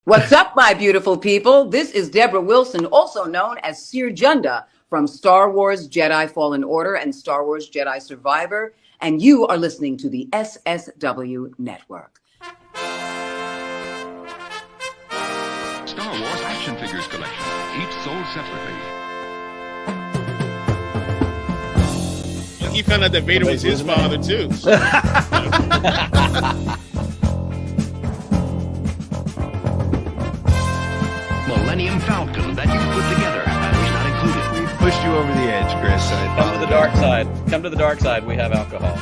What's up, my beautiful people? This is Deborah Wilson, also known as Seer Junda from Star Wars Jedi Fallen Order and Star Wars Jedi Survivor, and you are listening to the SSW Network. Star Wars action figures collection, each sold separately. He found out that Vader was his father, too. Millennium Falcon that you put together, batteries not included. We pushed you over the edge, Chris. Come to the dark side. Come to the dark side. We have alcohol.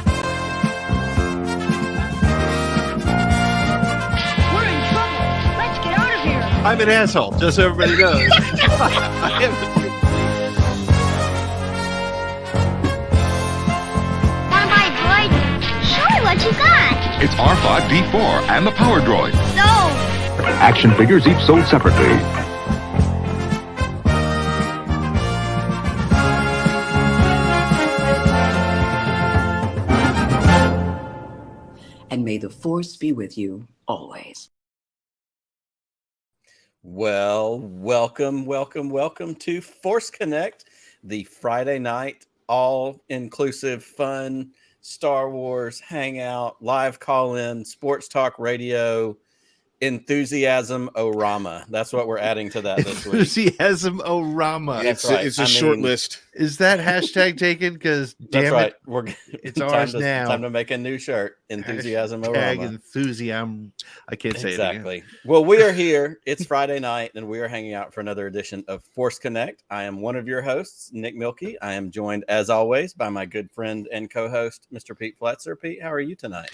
We're in trouble. Let's get out of here. I'm an asshole, just so everybody knows. Wanna buy a droid? Show me what you got. It's R5D4 and the Power Droid. No. Action figures each sold separately. And may the Force be with you always. Well, welcome to Force Connect, the Friday night all-inclusive fun Star Wars hangout, live call-in, sports talk radio, enthusiasm orama. That's what we're adding to that this week. Enthusiasm orama. It's a short list. Is that hashtag taken? Because That's right. it's ours now. Time to make a new shirt. Enthusiasm Hashtag orama. enthusiasm. I can't say it Exactly. Well, we are here. It's Friday night, and we are hanging out for another edition of Force Connect. I am one of your hosts, Nick Milkey. I am joined, as always, by my good friend and co-host, Mr. Pete Fletzer. Pete, how are you tonight?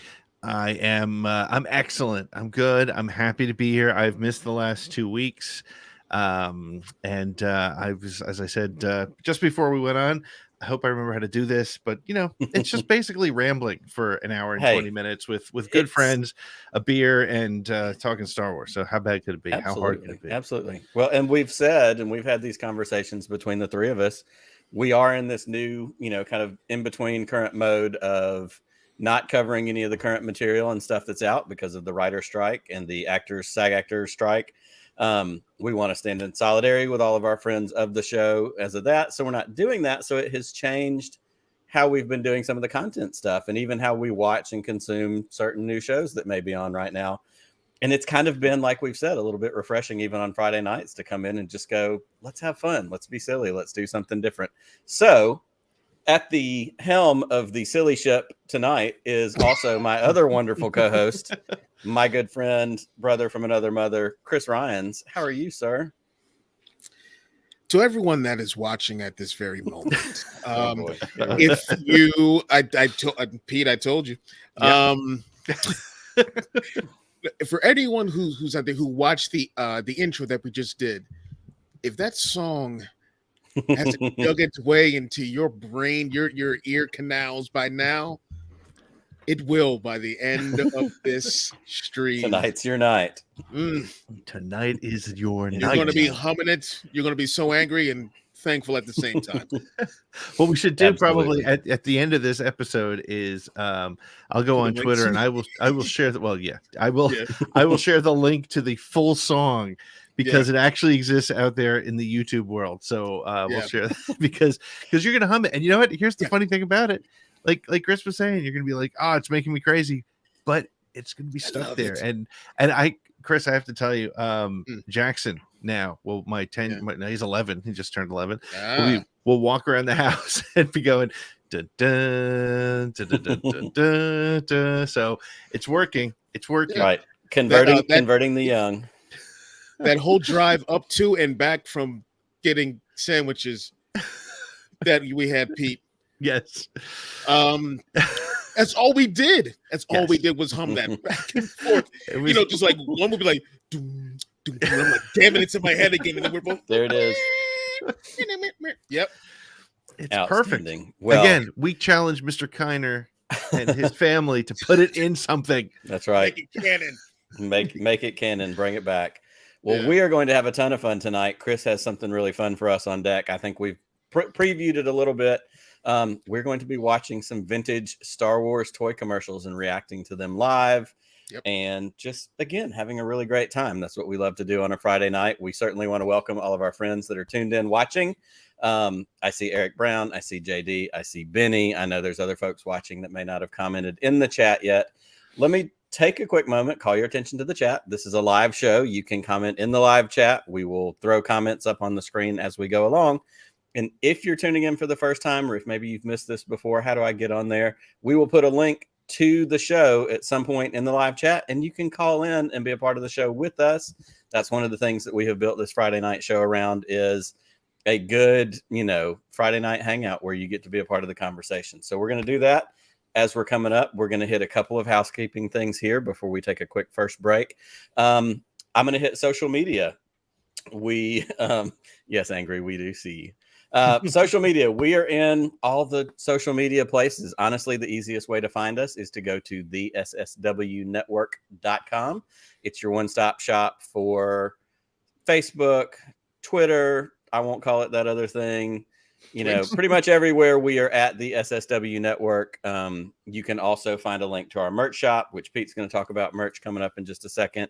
I am. I'm excellent. I'm good. I'm happy to be here. I've missed the last 2 weeks, and I was, as I said just before we went on. I hope I remember how to do this, but it's just basically rambling for an hour and 20 minutes with good friends, a beer, and talking Star Wars. So how bad could it be? Absolutely, how hard could it be? Absolutely. Well, and we've said, and we've had these conversations between the three of us. We are in this new, kind of in between current mode of not covering any of the current material and stuff that's out because of the writer strike and the SAG actors strike. We want to stand in solidarity with all of our friends of the show as of that. So we're not doing that. So it has changed how we've been doing some of the content stuff and even how we watch and consume certain new shows that may be on right now. And it's kind of been, like we've said, a little bit refreshing even on Friday nights to come in and just go, let's have fun. Let's be silly. Let's do something different. So at the helm of the silly ship tonight is also my other wonderful co-host, my good friend, brother from another mother, Chris Ryans. How are you, sir? To everyone that is watching at this very moment, if you, Pete, I told you, for anyone who's out there who watched the intro that we just did, if that song hasn't dug its way into your brain, your ear canals by now, it will by the end of this stream. Tonight's your night. Tonight is your night. You're going to be humming it. You're going to be so angry and thankful at the same time. What we should do Absolutely. probably at the end of this episode is I'll go on Twitter and I will share I will share the link to the full song because it actually exists out there in the YouTube world. So we'll share that because you're gonna hum it. And you know what? Here's the funny thing about it. Like Chris was saying, you're gonna be like, oh, it's making me crazy, but it's gonna be stuck there. And Chris, I have to tell you, Jackson now, well, now he's 11. He just turned 11. We'll walk around the house and be going, dun, dun, dun, dun, dun, dun, dun. So it's working. It's working. Right. Converting the young. That whole drive up to and back from getting sandwiches that we had, Pete. Yes. That's all we did. All we did was hum that back and forth. Just like one would be like, doom, doom, doom. I'm like, damn it, it's in my head again. And then we're both there. It is. Yep. It's perfect. Well, again, we challenge Mr. Kiner and his family to put it in something. That's right. Make it canon. Make it canon. Bring it back. Well, we are going to have a ton of fun tonight. Chris has something really fun for us on deck. I think we've previewed it a little bit. We're going to be watching some vintage Star Wars toy commercials and reacting to them live. and just, again, having a really great time. That's what we love to do on a Friday night. We certainly want to welcome all of our friends that are tuned in watching. I see Eric Brown. I see JD. I see Benny. I know there's other folks watching that may not have commented in the chat yet. Let me take a quick moment, call your attention to the chat. This is a live show. You can comment in the live chat. We will throw comments up on the screen as we go along. And if you're tuning in for the first time, or if maybe you've missed this before, how do I get on there? We will put a link to the show at some point in the live chat, and you can call in and be a part of the show with us. That's one of the things that we have built this Friday night show around, is a good, Friday night hangout where you get to be a part of the conversation. So we're going to do that. As we're coming up, we're going to hit a couple of housekeeping things here before we take a quick first break. I'm going to hit social media. Yes, Angry, we do see you. Social media. We are in all the social media places. Honestly, the easiest way to find us is to go to the SSWnetwork.com. It's your one-stop shop for Facebook, Twitter. I won't call it that other thing. Pretty much everywhere we are at the SSW Network. You can also find a link to our merch shop, which Pete's going to talk about merch coming up in just a second.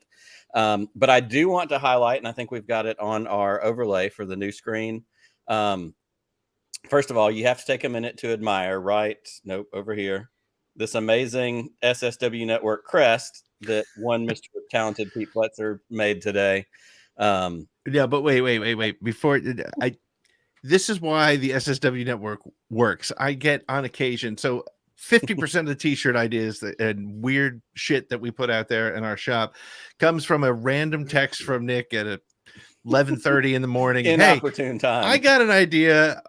But I do want to highlight, and I think we've got it on our overlay for the new screen. First of all, you have to take a minute to admire, right? Nope, over here. This amazing SSW Network crest that one Mr. Talented Pete Pletzer made today. Yeah, but wait. Before this is why the SSW Network works. I get on occasion, so 50% of the t-shirt ideas and weird shit that we put out there in our shop comes from a random text from Nick at 11:30 in the morning. Inopportune time. I got an idea.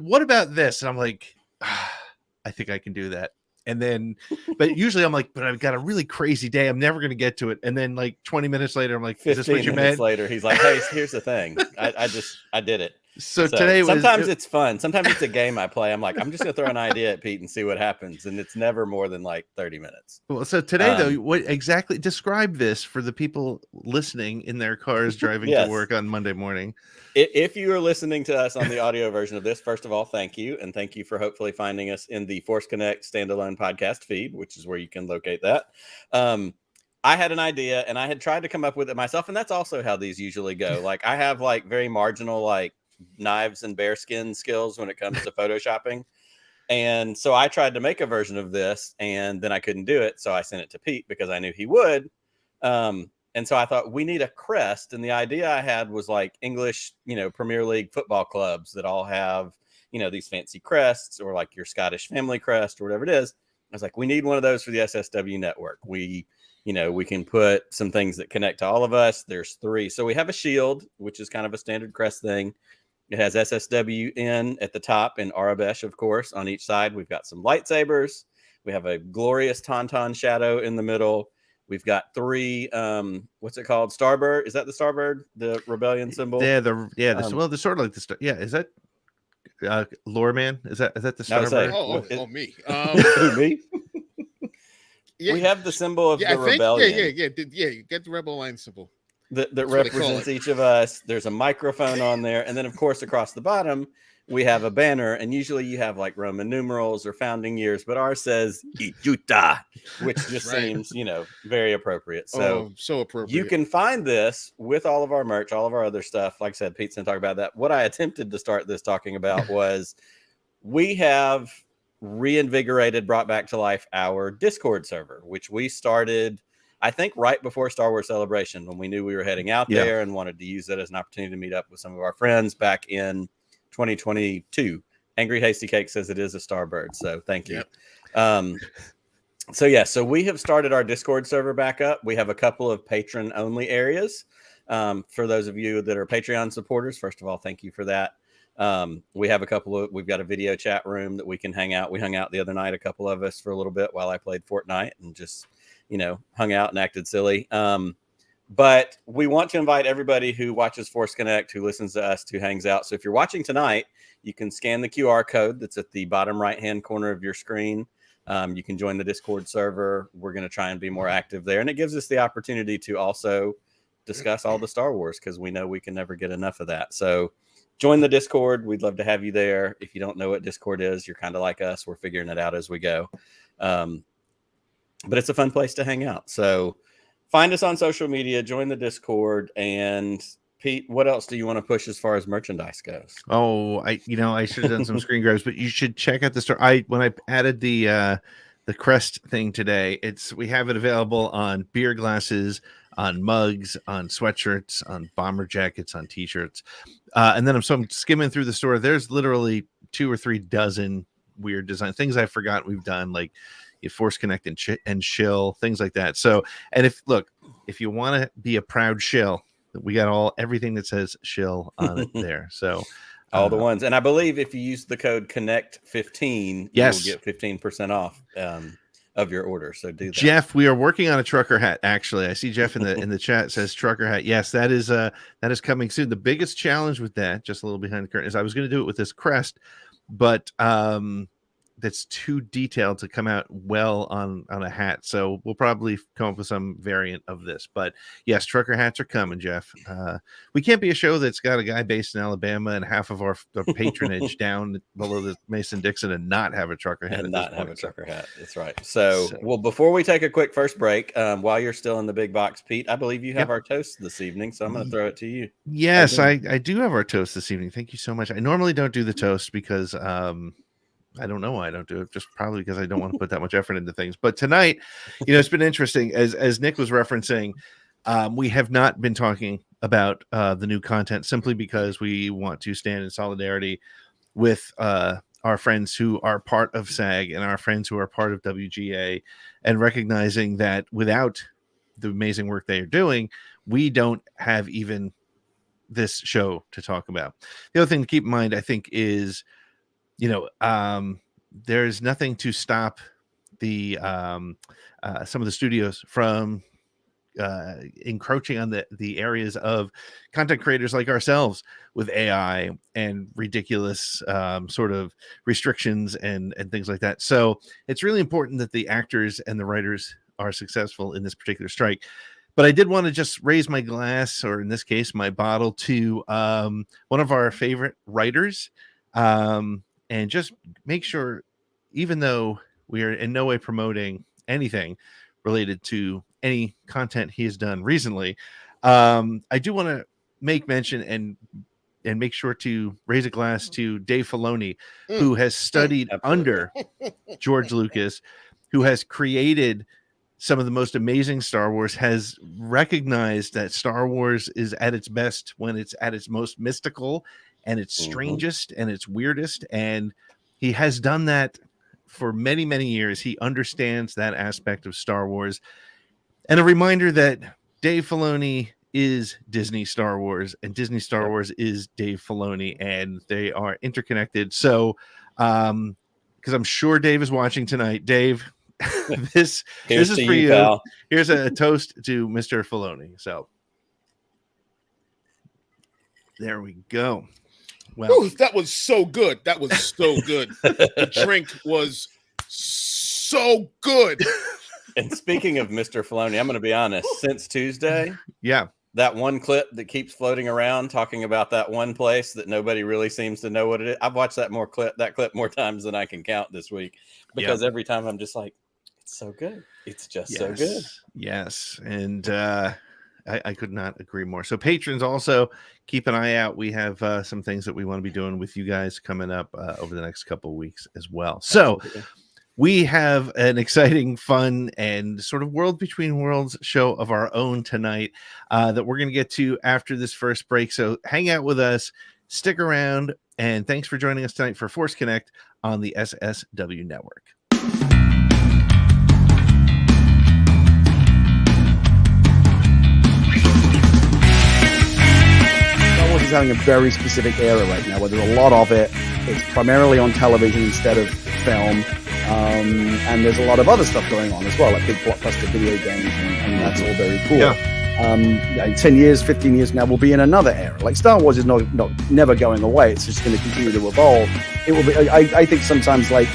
What about this? And I'm like, I think I can do that. And then, but usually I'm like, but I've got a really crazy day. I'm never going to get to it. And then like 20 minutes later, I'm like, is this what you meant? Later, he's like, hey, here's the thing. I did it. So today sometimes it's fun. Sometimes it's a game I play. I'm like, I'm just going to throw an idea at Pete and see what happens. And it's never more than like 30 minutes. Well, so today though, what exactly describe this for the people listening in their cars driving to work on Monday morning? If you are listening to us on the audio version of this, first of all, thank you. And thank you for hopefully finding us in the Force Connect standalone podcast feed, which is where you can locate that. I had an idea and I had tried to come up with it myself. And that's also how these usually go. Like I have like very marginal, like knives and bearskin skills when it comes to photoshopping. And so I tried to make a version of this and then I couldn't do it. So I sent it to Pete because I knew he would. And so I thought we need a crest. And the idea I had was like English, Premier League football clubs that all have, these fancy crests, or like your Scottish family crest or whatever it is. I was like, we need one of those for the SSW Network. We can put some things that connect to all of us. There's 3. So we have a shield, which is kind of a standard crest thing. It has SSWN at the top and Arabesh, of course, on each side. We've got some lightsabers. We have a glorious Tauntaun shadow in the middle. We've got 3, what's it called? Starbird. Is that the Starbird? The rebellion symbol? Yeah, they're sort of like the star. Yeah, is that Lore Man? Is that the Starbird? Me. Me? Yeah. We have the symbol of the rebellion. Yeah. You get the Rebel Line symbol. That represents each of us. There's a microphone on there. And then, of course, across the bottom, we have a banner. And usually you have like Roman numerals or founding years. But ours says Ijuta, which just seems, very appropriate. So appropriate. You can find this with all of our merch, all of our other stuff. Like I said, Pete's going to talk about that. What I attempted to start this talking about was we have reinvigorated, brought back to life our Discord server, which we started, I think, right before Star Wars Celebration, when we knew we were heading out there and wanted to use it as an opportunity to meet up with some of our friends back in 2022. Angry Hasty Cake says it is a Starbird, so thank you. Yep. So we have started our Discord server back up. We have a couple of patron-only areas. For those of you that are Patreon supporters, first of all, thank you for that. We've got a video chat room that we can hang out. We hung out the other night, a couple of us, for a little bit while I played Fortnite and just hung out and acted silly. But we want to invite everybody who watches Force Connect, who listens to us, who hangs out. So if you're watching tonight, you can scan the QR code that's at the bottom right-hand corner of your screen. You can join the Discord server. We're going to try and be more active there. And it gives us the opportunity to also discuss all the Star Wars, because we know we can never get enough of that. So join the Discord. We'd love to have you there. If you don't know what Discord is, you're kind of like us. We're figuring it out as we go. but it's a fun place to hang out. So find us on social media, join the Discord, and Pete, what else do you want to push as far as merchandise goes? Oh, I should have done some screen grabs, but you should check out the store. When I added the crest thing today, we have it available on beer glasses, on mugs, on sweatshirts, on bomber jackets, on t-shirts. And then I'm skimming through the store. There's literally 2 or 3 dozen weird design things I forgot we've done, like Force Connect and Shill, things like that. So, and if you want to be a proud shill, we got everything that says shill on it there. So all the ones. And I believe if you use the code Connect15, yes, you'll get 15% off of your order. So do that. Jeff, we are working on a trucker hat. Actually, I see Jeff in the chat says trucker hat. Yes, that is coming soon. The biggest challenge with that, just a little behind the curtain, is I was going to do it with this crest, but that's too detailed to come out well on a hat. So we'll probably come up with some variant of this. But yes, trucker hats are coming, Jeff. We can't be a show that's got a guy based in Alabama and half of our patronage down below the Mason-Dixon and not have a trucker hat. And not have a trucker hat. That's right. So, well, before we take a quick first break, while you're still in the big box, Pete, I believe you have our toast this evening. So I'm going to throw it to you. Yes, I do have our toast this evening. Thank you so much. I normally don't do the toast because I don't know why I don't do it, just probably because I don't want to put that much effort into things. But tonight, it's been interesting. As Nick was referencing, we have not been talking about the new content simply because we want to stand in solidarity with our friends who are part of SAG and our friends who are part of WGA, and recognizing that without the amazing work they are doing, we don't have even this show to talk about. The other thing to keep in mind, I think, is there's nothing to stop the some of the studios from encroaching on the areas of content creators like ourselves with AI and ridiculous sort of restrictions and things like that. So it's really important that the actors and the writers are successful in this particular strike. But I did want to just raise my glass, or in this case, my bottle, to one of our favorite writers. And just make sure, even though we are in no way promoting anything related to any content he has done recently, I do want to make mention and make sure to raise a glass to Dave Filoni, who has studied under George Lucas, who has created some of the most amazing Star Wars, has recognized that Star Wars is at its best when it's at its most mystical and its strangest and its weirdest. And he has done that for many, many years. He understands that aspect of Star Wars. And a reminder that Dave Filoni is Disney Star Wars, and Disney Star Wars is Dave Filoni, and they are interconnected. So, because I'm sure Dave is watching tonight, Dave, this is for you. Pal. Here's a toast to Mr. Filoni. So there we go. Well, ooh, that was so good. That was so good. The drink was so good. And speaking of Mr. Filoni, I'm going to be honest. Since Tuesday, that one clip that keeps floating around talking about that one place that nobody really seems to know what it is. I've watched that clip more times than I can count this week, because every time I'm just like, it's so good. It's just so good. Yes, and I could not agree more. So patrons, also keep an eye out. We have some things that we want to be doing with you guys coming up over the next couple of weeks as well. So we have an exciting, fun, and sort of world between worlds show of our own tonight that we're going to get to after this first break. So hang out with us, stick around, and thanks for joining us tonight for Force Connect on the SSW Network. Having a very specific era right now where there's a lot of it. It's primarily on television instead of film, and there's a lot of other stuff going on as well, like big blockbuster video games, and that's all very cool. 10 years, 15 years now, we'll be in another era. Like Star Wars is not never going away. It's just going to continue to evolve. It will be. I think sometimes, like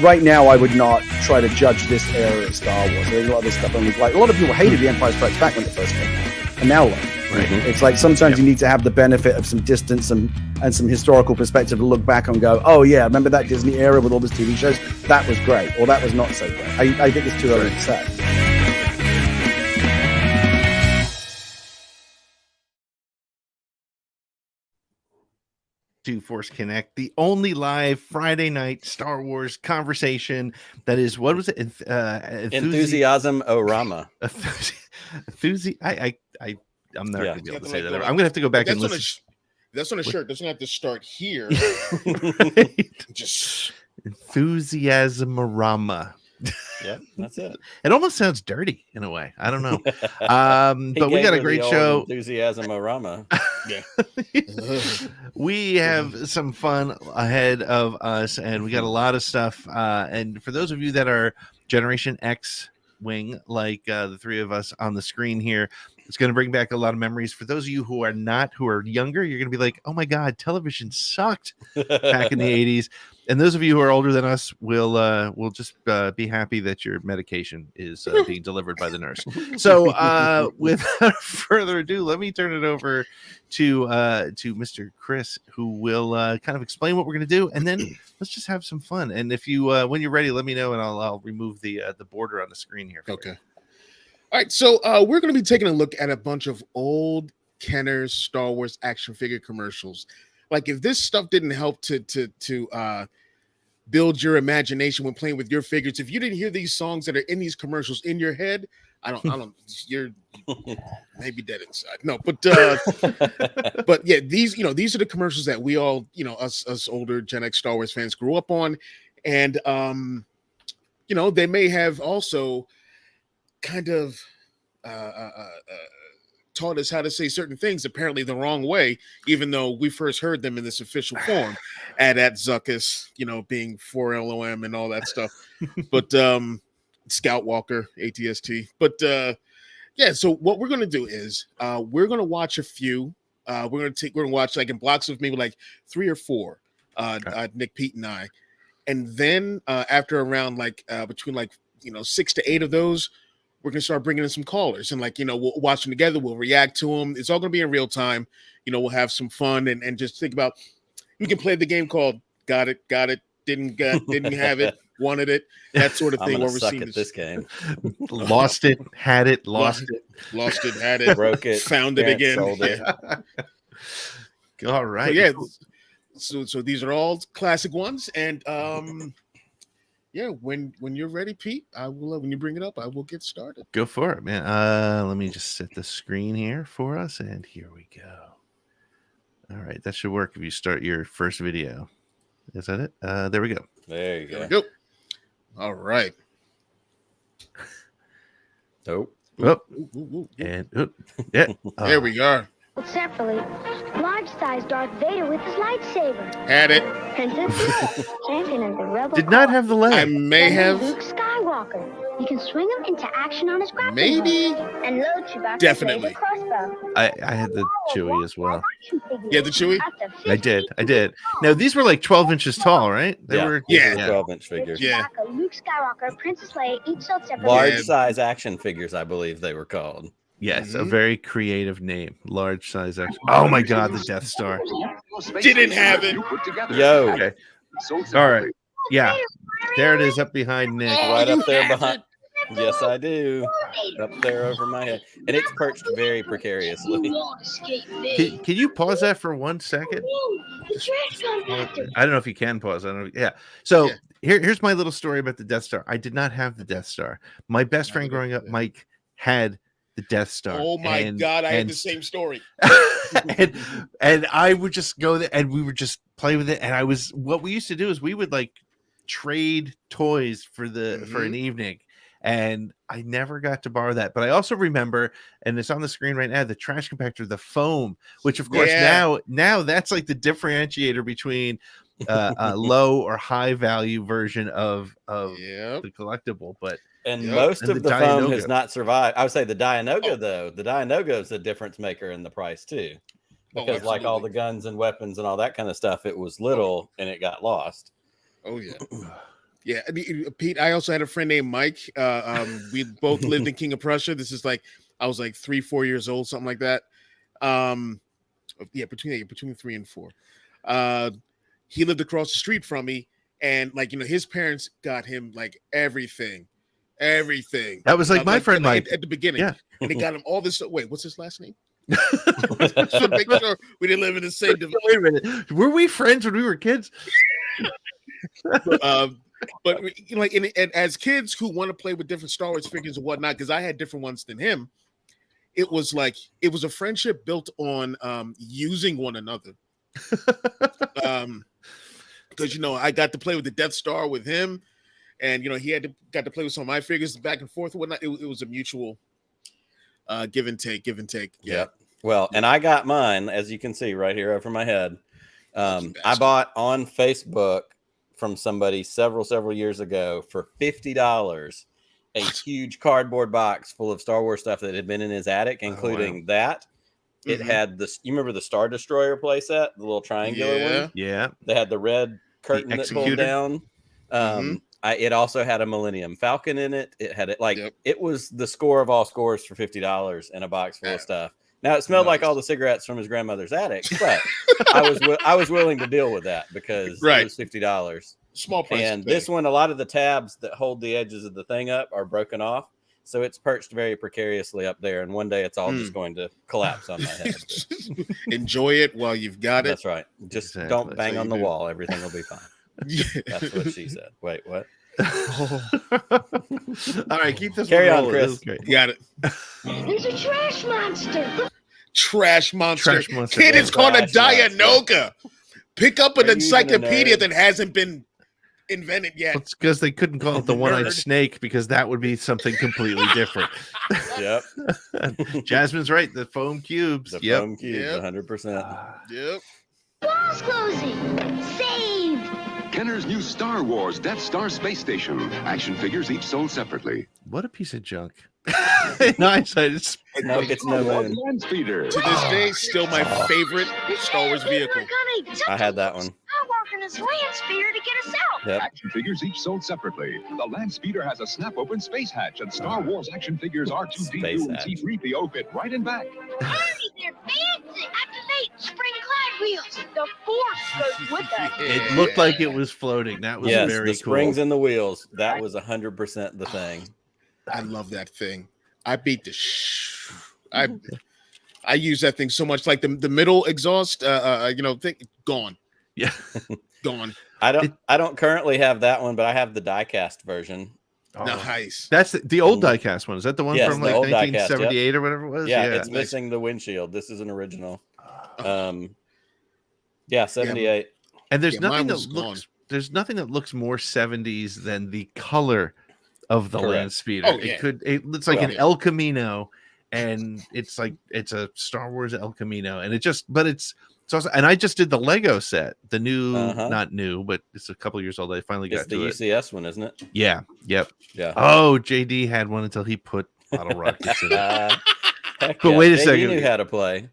right now, I would not try to judge this era of Star Wars. There's a lot of this stuff, and like a lot of people hated The Empire Strikes Back when it first came out. now learn. Right. It's like sometimes you need to have the benefit of some distance and some historical perspective to look back and go, oh yeah, remember that Disney era with all these TV shows? That was great, or that was not so great. I think it's too early to say. To Force Connect, the only live Friday night Star Wars conversation that is, what was it? Enthusiasm Orama. I'm never gonna be able to say that. Like, I'm gonna have to go back and listen. That's on a shirt. Doesn't have to start here. Right? Just Enthusiasm Orama. Yeah, that's it. It almost sounds dirty in a way. I don't know. But we got a great show. Enthusiasm Orama. yeah. We have some fun ahead of us, and we got a lot of stuff. And for those of you that are Generation X wing, like the three of us on the screen here, it's going to bring back a lot of memories. For those of you who are not, who are younger, you're going to be like, oh my God, television sucked back in the 80s. And those of you who are older than us will just be happy that your medication is being delivered by the nurse. So without further ado, let me turn it over to Mr. Chris, who will kind of explain what we're going to do, and then let's just have some fun. And if you when you're ready, let me know, and I'll remove the border on the screen here. Okay. All right, so we're going to be taking a look at a bunch of old Kenner Star Wars action figure commercials. Like, if this stuff didn't help to build your imagination when playing with your figures, if you didn't hear these songs that are in these commercials in your head, I don't, you're maybe dead inside. No, but yeah, these are the commercials that we all, us older Gen X Star Wars fans grew up on, and they may have also kind of taught us how to say certain things apparently the wrong way, even though we first heard them in this official form at Zuckus, being 4LOM and all that stuff. But Scout Walker, ATST. But yeah, so what we're gonna do is we're gonna watch a few. We're gonna watch like in blocks of maybe like 3 or 4, Nick, Pete, and I. And then after around like between like 6 to 8 of those, we're going to start bringing in some callers, and we'll watch them together. We'll react to them. It's all going to be in real time. We'll have some fun and just think about, we can play the game called got it, didn't have it, wanted it, that sort of thing. I'm where we're suck seeing at this game. Lost it, had it, lost it, had it, broke it, found it again. Sold it. Yeah. All right. So these are all classic ones, and yeah, when you're ready, Pete, I will. When you bring it up, I will get started. Go for it, man. Let me just set the screen here for us, and here we go. All right, that should work if you start your first video. Is that it? There we go. There you There go. we go. All right. Nope. Oh, Ooh. and yeah, There we are. Separately, large-sized Darth Vader with his lightsaber. Had it. Princess Leia, champion of the Rebel did not cause. have the I leg. may And have. Luke Skywalker. You can swing him into action on his grappling Maybe. hook. And load Chewbacca's Definitely. laser crossbow. I had the Chewie as well. Yeah, the Chewie? I did. Now these were like 12 inches tall, right? They Yeah. were. Yeah. 12-inch figures. Yeah. Chewbacca, Luke Skywalker, Princess Leia, each sold separately. Large size action figures, I believe they were called. Yes, a very creative name. Large size action. Oh my God, the Death Star. Didn't have it. Yo, Okay. All right. Yeah. There it is up behind Nick. right you up there have behind. Yes, I do. Up there over my head. And it's perched very precariously. Can you pause that for 1 second? I don't know if you can pause. I don't know. Yeah. So Yeah. here's my little story about the Death Star. I did not have the Death Star. My best friend growing up, Mike, had the Death Star. Oh my God, I had the same story. and I would just go there and we would just play with it. And what we used to do is we would like trade toys for an evening. And I never got to borrow that. But I also remember, and it's on the screen right now, the trash compactor, the foam, which of course now that's like the differentiator between a low or high value version of the collectible. But And most of the foam has Dianoga not survived. I would say the Dianoga, though, the Dianoga is the difference maker in the price too. Because like all the guns and weapons and all that kind of stuff, it was little and it got lost. Oh yeah. Yeah, I mean, Pete, I also had a friend named Mike. We both lived in King of Prussia. This is like I was like 3-4 years old, something like that. Yeah, between 3 and 4. He lived across the street from me, and like his parents got him like everything. That was like my friend Mike at the beginning. Yeah. And they got him all this. Wait, what's his last name? Just to make sure we didn't live in the same division. Wait a minute. Were we friends when we were kids? But like, and as kids who want to play with different Star Wars figures and whatnot, because I had different ones than him, it was a friendship built on using one another. Because I got to play with the Death Star with him, and he got to play with some of my figures back and forth and whatnot. It was a mutual give and take. Yeah. Well, and I got mine, as you can see right here over my head. I bought on Facebook from somebody several years ago for $50 a huge cardboard box full of Star Wars stuff that had been in his attic, including that. It had this. You remember the Star Destroyer playset, the little triangular one? Yeah. They had the red curtain that pulled down. It also had a Millennium Falcon in it. It had it was the score of all scores for $50 in a box full of stuff. Now it smelled like all the cigarettes from his grandmother's attic, but I was willing to deal with that because it was $50. Small price. And this one, a lot of the tabs that hold the edges of the thing up are broken off. So it's perched very precariously up there. And one day it's all just going to collapse on my head. Enjoy it while you've got it. That's right. Just don't bang on the wall. Everything will be fine. Yeah. That's what she said. Wait, what? All right, keep this Carry one on, rolling. Chris. Got it. There's a trash monster. Trash monster. Kid, Yeah, it's called a trash Dianoga. Pick up an Are you even a encyclopedia nerd? that hasn't been invented yet. It's because they couldn't call it the one-eyed Nerd. snake because that would be something completely different. Yep. Jasmine's right. The foam cubes. The Yep. foam cubes, Yep. 100%. Yep. Wall's closing. Saved. Kenner's new Star Wars Death Star space station. Action figures each sold separately. What a piece of junk. In hindsight, it's No, it's no moon. Land speeder. To this day, still my favorite Star Wars vehicle. I had that one. I'm working his land speeder to get us out. Yep. Action figures each sold separately. The Land Speeder has a snap-open space hatch, and Star Wars action figures R2-D2 Space and hatch. C-3PO fit right and back. Arnie, they're fancy. Activate spring glide wheels. The force goes with us. it looked like it was floating. That was Yes, very the springs cool. and the wheels. That was 100% the thing. I love that thing. I beat the I use that thing so much. Like the middle exhaust, thing gone. Yeah. Gone. I don't currently have that one, but I have the diecast version. Oh. Nice. That's the old diecast one. Is that the one Yes, from the like old diecast, 1978 or whatever it was? Yeah, it's missing the windshield. This is an original. 78. And there's Yeah, nothing mine that was looks looks more 70s than the color of the Correct. land speeder. Oh, yeah. It's like Well, an El Camino, and it's a Star Wars El Camino, and it's also, and I just did the Lego set, the new, not new, but it's a couple years old. I finally got It's the to it. UCS one, isn't it? Yeah, yep. Yeah. Oh, JD had one until he put bottle rockets in it. Heck But wait a JD second. knew how to play.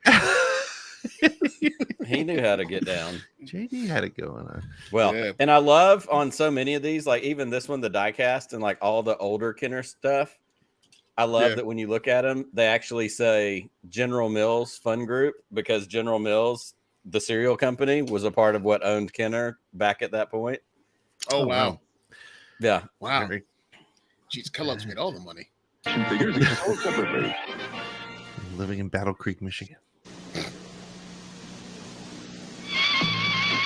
He knew how to get down. JD had it going on. Well, Yeah. and I love on so many of these, like even this one, the diecast and like all the older Kenner stuff. I love that when you look at them, they actually say General Mills Fun Group because General Mills, the cereal company, was a part of what owned Kenner back at that point. Oh, wow. Yeah. Wow. Very- Jeez, Kellogg's made all the money. Action figures each sold separately. Living in Battle Creek, Michigan.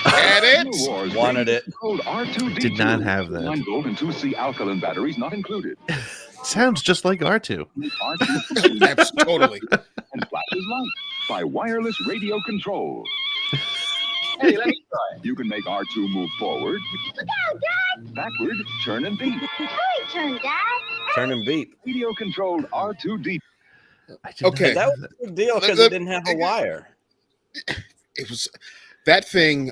Had it. Star Wars Wanted it. Code R2-D2. Did not have that. 9 volt and 2C alkaline batteries not included. Sounds just like R2. R2 That's totally. and flashes light by wireless radio control. Hey, let me try. You can make R2 move forward, Look out, Dad. backward, turn and beep. My turn, Dad. Turn and beep. Radio controlled R2D. I did not Okay. That was a big deal because it didn't have a wire. It was that thing.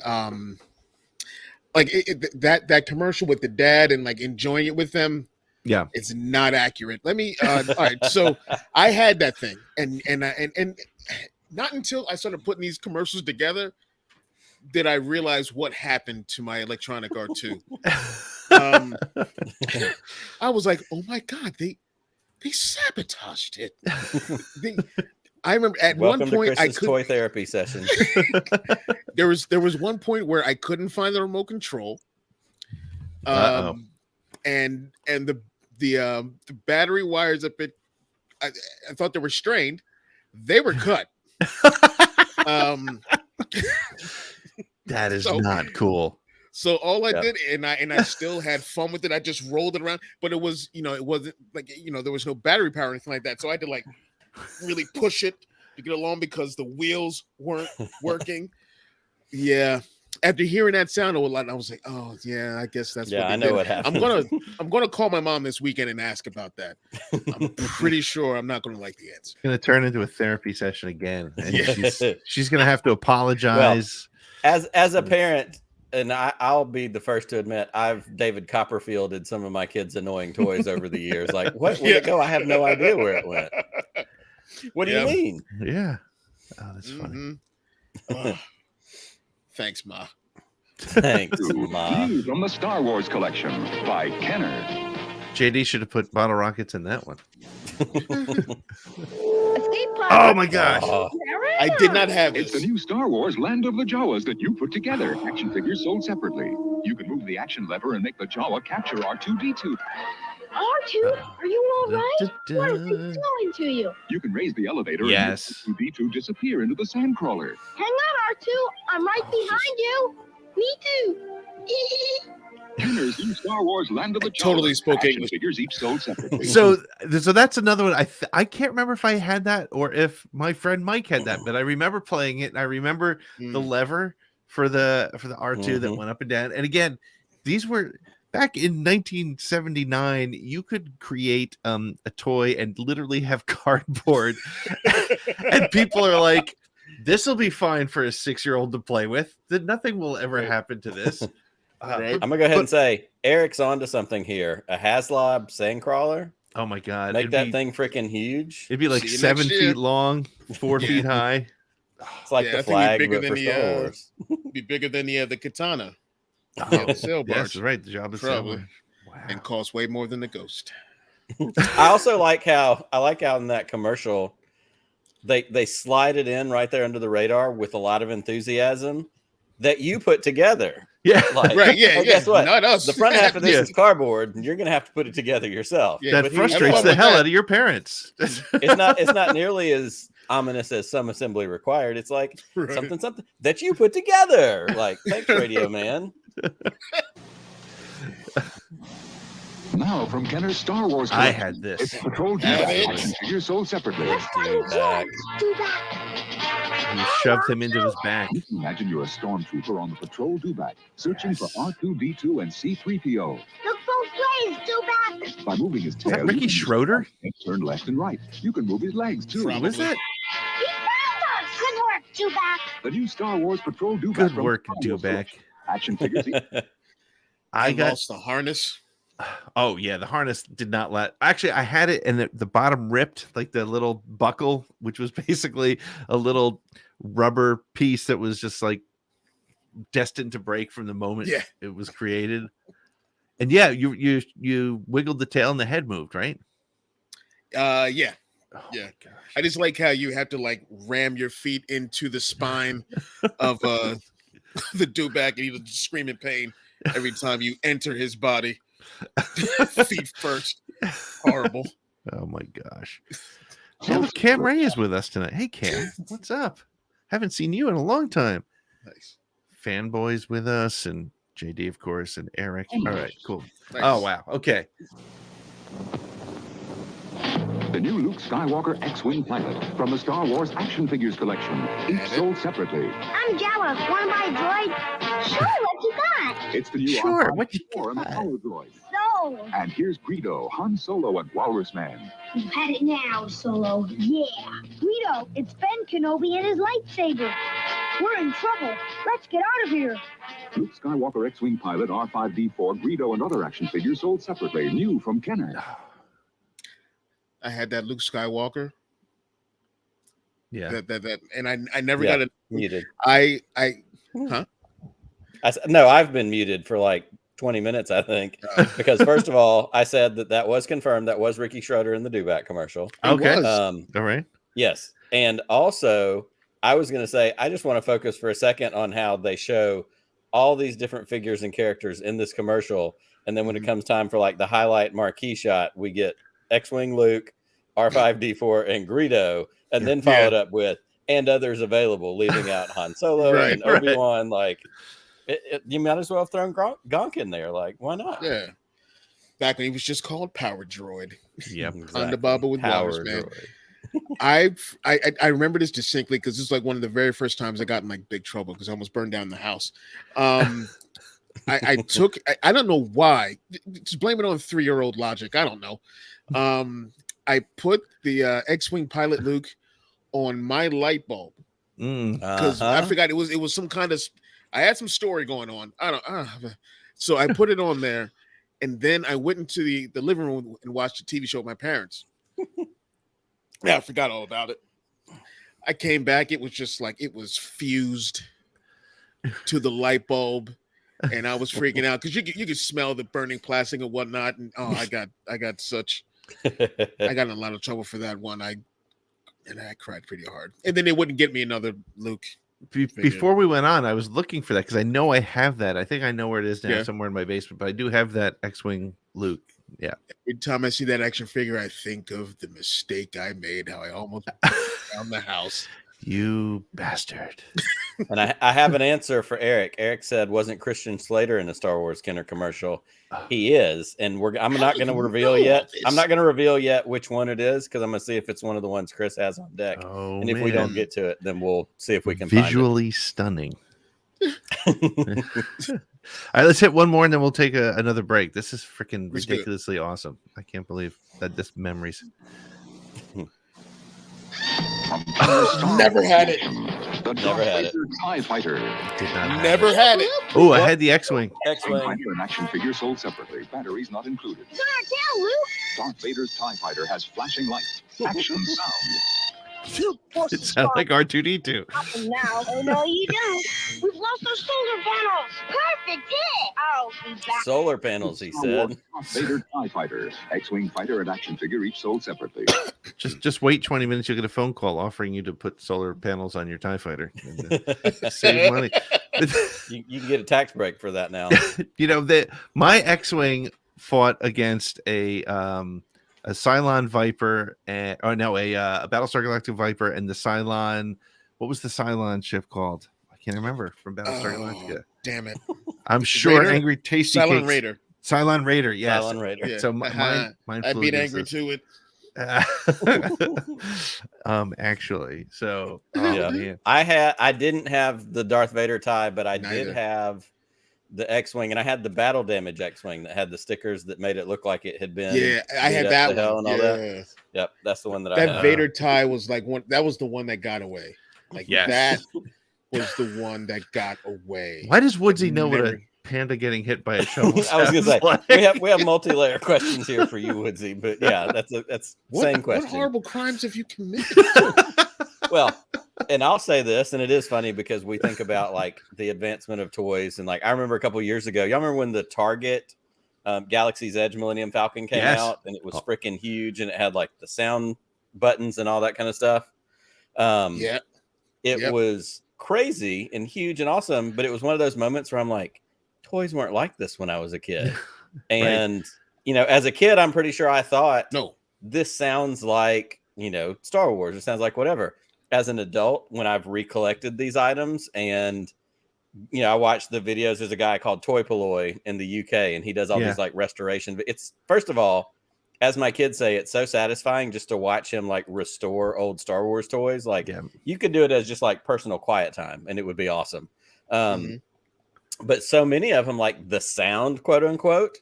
That commercial with the dad and like enjoying it with them. Yeah. It's not accurate. Let me. All right. So I had that thing, and not until I started putting these commercials together did I realize what happened to my electronic R2. I was like, oh my god, they They sabotaged it. I remember at Welcome one point to Chris's toy therapy session. there was one point where I couldn't find the remote control. And the battery wires up it, I thought they were strained. They were cut. That is not cool. So all I did, and I still had fun with it. I just rolled it around, but it was, it wasn't like, there was no battery power or anything like that. So I had to like really push it to get along because the wheels weren't working. Yeah. After hearing that sound a lot, I was like, oh yeah, I guess that's what I know did. what happened. I'm gonna call my mom this weekend and ask about that. I'm pretty sure I'm not gonna like the answer. It's gonna turn into a therapy session again. And she's gonna have to apologize. Well, as a parent, and I'll be the first to admit, I've David Copperfielded some of my kids' annoying toys over the years. Like, where'd it go? I have no idea where it went. What do you mean? Yeah. Oh, that's funny. Oh, thanks, Ma. Thanks, Ma. New from the Star Wars collection by Kenner. JD should have put bottle rockets in that one. Oh my gosh. I did not have It's this. the new Star Wars Land of the Jawas that you put together. Action figures sold separately. You can move the action lever and make the Jawa capture R2-D2. R2, are you all right? What is he doing to you? You can raise the elevator Yes. and make R2-D2 disappear into the sandcrawler. Hang on, R2. I'm right behind you. Me too. Kenner's new Star Wars Land of the Jawas. Totally spoke Action English. figures each sold separately. So that's another one. I can't remember if I had that or if my friend Mike had that, but I remember playing it and I remember the lever for the R2 that went up and down. And again, these were back in 1979. You could create a toy and literally have cardboard, and people are like, "This will be fine for a 6-year-old to play with. That nothing will ever happen to this." Right. I'm gonna go ahead and say Eric's onto something here. A HasLab sandcrawler. Oh my god! Make that thing freaking huge. It'd be like See you 7 next year. feet long, 4 feet high. It's like Yeah, I the think flag it'd be but bigger for than Star the, Wars. Be bigger than the katana. Oh, the sail yes, barge. right. The job is Probably. Wow. And cost way more than the ghost. I also like how in that commercial they slide it in right there under the radar with a lot of enthusiasm that you put together. Yeah, Like, Right, yeah, hey, yeah. guess what? Not us. The front half of this Yeah. is cardboard, and you're gonna have to put it together yourself. Yeah, that but frustrates have the fun hell with out of your parents. It's not nearly as ominous as some assembly required. It's like Right. something that you put together. Like, thanks, Radio Man. Now from Kenner's Star Wars I collection. had this. It's Patrol Have Dewback it. action figures sold separately. Do back. And you shoved him into his back. You can imagine you're a stormtrooper on the Patrol Dewback, searching for R2-D2 and C-3PO. Look both ways, Dewback. By moving his tail, Is that Ricky you can Schroeder? turn left and right. You can move his legs too. Probably. Who is that? He found us. Good work, Dewback. The new Star Wars Patrol Dewback. Good from work, Star Wars Dewback. collection. Action figures. I got. lost the harness. Oh yeah, the harness did not let. Actually, I had it, and the bottom ripped, like the little buckle, which was basically a little rubber piece that was just like destined to break from the moment it was created. And yeah, you wiggled the tail and the head moved, right? Yeah. Oh, Yeah. my gosh. I just like how you have to like ram your feet into the spine of the Dewback, and he would scream in pain every time you enter his body. Feet first. Horrible. Oh my gosh. Oh, Cam Ray is with us tonight. Hey Cam, what's up? Haven't seen you in a long time. Nice. Fanboys with us, and JD, of course, and Eric. All right, cool. Nice. Oh wow. Okay. The new Luke Skywalker X-Wing pilot from the Star Wars action figures collection. Each sold separately. I'm Jawa. Want to buy a droid? Sure, what you got? It's the new Sure, R5-D4 what you and the got? Power Droid. So, And here's Greedo, Han Solo, and Walrus Man. you had it now, Solo. Yeah. Greedo, it's Ben Kenobi and his lightsaber. We're in trouble. Let's get out of here. Luke Skywalker X-Wing pilot, R5-D4, Greedo, and other action figures sold separately. New from Kenner. I had that Luke Skywalker. Yeah. That and I never Yeah. got it. Muted. I No, I've been muted for like 20 minutes, I think, because first of all, I said that was confirmed. That was Ricky Schroeder in the Dewback commercial. Okay. Was. All right. Yes. And also, I was going to say, I just want to focus for a second on how they show all these different figures and characters in this commercial. And then when it comes time for like the highlight marquee shot, we get X-Wing Luke, R5D4, and Greedo, and then followed up with, and others available, leaving out Han Solo and Obi-Wan. Like, you might as well have thrown Gonk in there. Like, why not? Yeah. Back when he was just called Power Droid. Yep. On the Bubba with Power Waters, man. Droid. I remember this distinctly because this is like one of the very first times I got in like big trouble because I almost burned down the house. I don't know why. Just blame it on 3-year-old logic. I don't know. I put the X-Wing pilot Luke on my light bulb because I forgot it was some kind of. I had some story going on. So I put it on there, and then I went into the living room and watched a TV show with my parents. Yeah, I forgot all about it. I came back. It was just like it was fused to the light bulb, and I was freaking out because you could smell the burning plastic and whatnot. And I got I got in a lot of trouble for that one. I cried pretty hard, and then they wouldn't get me another Luke. Before we went on, I was looking for that because I know I have that. I think I know where it is now, somewhere in my basement. But I do have that X-Wing Luke. Yeah. Every time I see that action figure, I think of the mistake I made, how I almost found the house. You bastard. And I have an answer for Eric. Eric said, wasn't Christian Slater in a Star Wars Kenner commercial? He is. And I'm not going to reveal yet. I'm not going to reveal yet which one it is because I'm going to see if it's one of the ones Chris has on deck. And if we don't get to it, then we'll see if we can visually stunning. All right, let's hit one more and then we'll take another break. This is freaking ridiculously awesome. I can't believe that this memories. Never had it. The Never had it. TIE Fighter. Never had it. Oh, I had the X-Wing. X-Wing Fighter and action figure sold separately. Batteries not included. It's on our tail, Luke. Darth Vader's TIE Fighter has flashing lights, action sound. It sounds like R2-D2. Now, oh no, you don't. We've lost our solar panels. Perfect hit. I'll be back. Solar panels, he said. Darth Vader TIE Fighter, X-Wing Fighter, and action figure each sold separately. Just wait 20 minutes. You'll get a phone call offering you to put solar panels on your TIE Fighter. And, save money. You can get a tax break for that now. You know that my X-Wing fought against a Cylon Viper, a Battlestar Galactica Viper, and the Cylon. What was the Cylon ship called? I can't remember from Battlestar Galactica. Damn it! I'm sure Raider? Angry Tasty Cylon Cakes. Raider. Cylon Raider. Yes. Cylon Raider. Yeah. So mine I beat Angry to it. Actually, so yeah. I didn't have the Darth Vader tie, but I did have the X-Wing, and I had the battle damage X-Wing that had the stickers that made it look like it had been. Yeah, I had that one. And all that. Yep, that's the one that I had. That Vader tie was like one. That was the one that got away. Like that was the one that got away. Why does Woodsy know what a panda getting hit by a shovel? I was gonna say we have multi-layer questions here for you, Woodsy, but yeah, that's same question. What horrible crimes have you committed? Well, and I'll say this, and it is funny because we think about like the advancement of toys, and like I remember a couple of years ago, y'all remember when the Target Galaxy's Edge Millennium Falcon came out, and it was freaking huge, and it had like the sound buttons and all that kind of stuff. It was crazy and huge and awesome, but it was one of those moments where I'm like, toys weren't like this when I was a kid. And you know, as a kid, I'm pretty sure I thought, no, this sounds like, you know, Star Wars. It sounds like whatever. As an adult, when I've recollected these items and, you know, I watched the videos. There's a guy called Toy Polloy in the UK, and he does all these like restoration. It's, first of all, as my kids say, it's so satisfying just to watch him like restore old Star Wars toys. Like you could do it as just like personal quiet time, and it would be awesome. But so many of them, like the sound, quote unquote,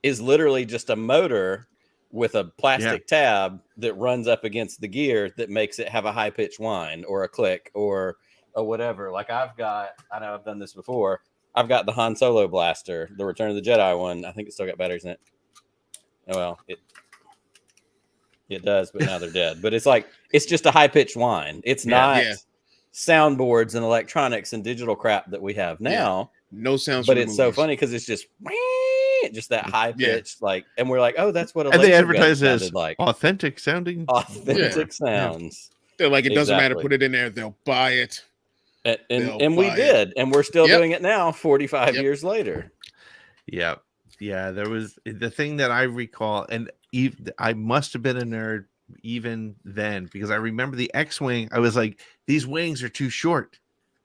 is literally just a motor with a plastic tab that runs up against the gear that makes it have a high pitched whine or a click or whatever. Like I've got, I know I've done this before. I've got the Han Solo blaster, the Return of the Jedi one. I think it's still got batteries in it. Oh, well, it does, but now they're dead. But it's like, it's just a high pitched whine. It's not soundboards and electronics and digital crap that we have now. No sounds, but it's so funny because it's just it, just that high pitched like, and we're like, oh, that's what a and they laser advertise gun it as sounded like. authentic sounding, Authentic sounds. They're like, it doesn't matter, Exactly. put it in there, they'll buy it. And we did, and we're still doing it now, 45 years later. Yeah. There was the thing that I recall, and I must have been a nerd even then, because I remember the X-wing. I was like, these wings are too short.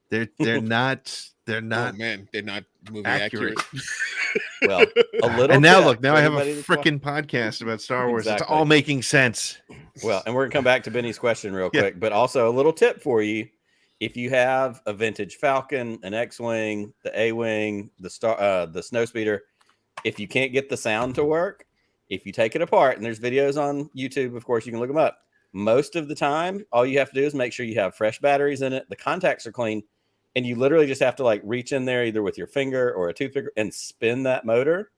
They're not. Oh man, they're not movie accurate. Well, a little. And now look, now I have a freaking podcast about Star Wars. Exactly. It's all making sense. Well, and we're gonna come back to Benny's question real quick, but also a little tip for you: if you have a vintage Falcon, an X-wing, the A-wing, the Snowspeeder, if you can't get the sound to work, if you take it apart, and there's videos on YouTube, of course, you can look them up. Most of the time, all you have to do is make sure you have fresh batteries in it, the contacts are clean, and you literally just have to like reach in there either with your finger or a toothpick and spin that motor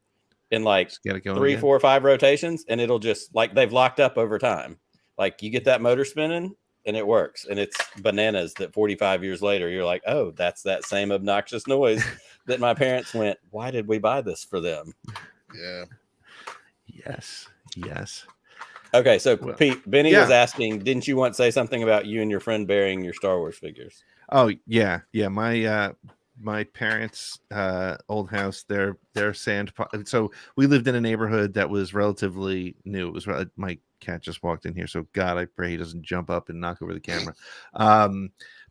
in like 3, 4, 5 rotations, and it'll just like they've locked up over time. Like you get that motor spinning and it works, and it's bananas that 45 years later you're like, oh, that's that same obnoxious noise that my parents went, why did we buy this for them? Yeah. Yes. Okay, so Pete, Benny was asking, didn't you want to say something about you and your friend burying your Star Wars figures? Oh yeah. My parents' old house, their sand. So we lived in a neighborhood that was relatively new. It was my cat just walked in here, so God, I pray he doesn't jump up and knock over the camera.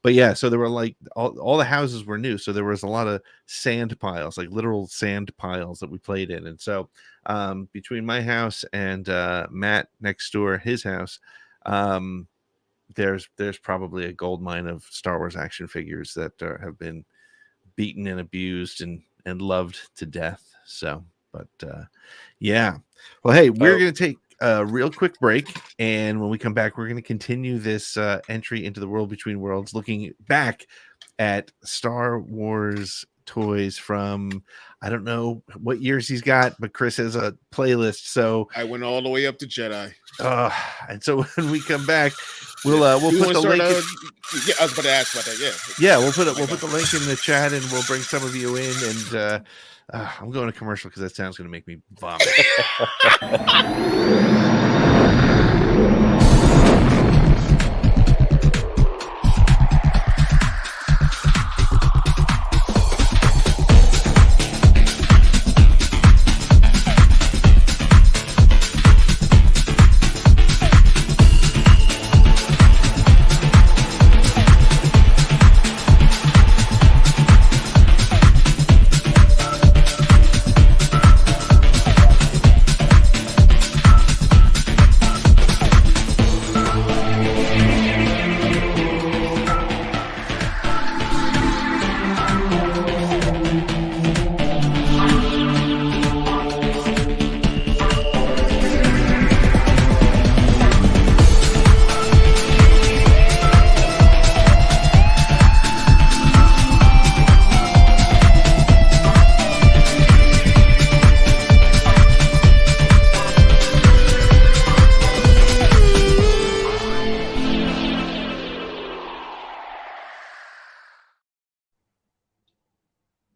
But yeah, so there were like all the houses were new, so there was a lot of sand piles, like literal sand piles that we played in. And so between my house and Matt next door, his house, there's probably a gold mine of Star Wars action figures that have been beaten and abused and loved to death. So, but yeah. Well, hey, we're going to take a real quick break, and when we come back, we're going to continue this entry into the world between worlds, looking back at Star Wars toys from, I don't know what years he's got, but Chris has a playlist, so I went all the way up to Jedi. And so when we come back, we'll put the link. Yeah, I was about to ask about that. Yeah, we'll put the link in the chat, and we'll bring some of you in. And I'm going to commercial because that sound's going to make me vomit.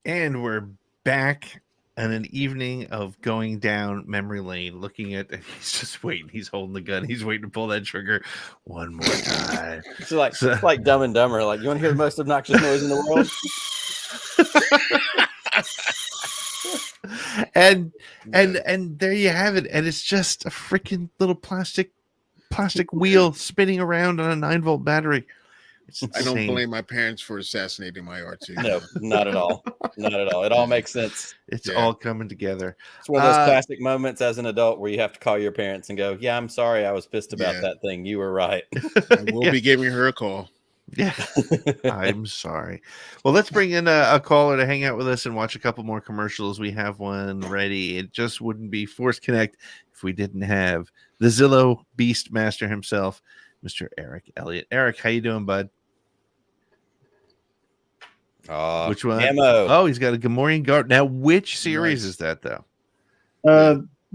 And we're back on an evening of going down memory lane, looking at, he's just waiting. He's holding the gun. He's waiting to pull that trigger one more time. It's like Dumb and Dumber. Like, you want to hear the most obnoxious noise in the world? and there you have it. And it's just a freaking little plastic wheel spinning around on a 9-volt battery. I don't blame my parents for assassinating my R2. No, not at all. Not at all. It all makes sense. It's all coming together. It's one of those classic moments as an adult where you have to call your parents and go, yeah, I'm sorry I was pissed about that thing. You were right. I will be giving her a call. Yeah. I'm sorry. Well, let's bring in a caller to hang out with us and watch a couple more commercials. We have one ready. It just wouldn't be Force Connect if we didn't have the Zillow Beast Master himself, Mr. Eric Elliott. Eric, how you doing, bud? Which one? Ammo. Oh, he's got a Gamorrean guard. Now, which series is that, though?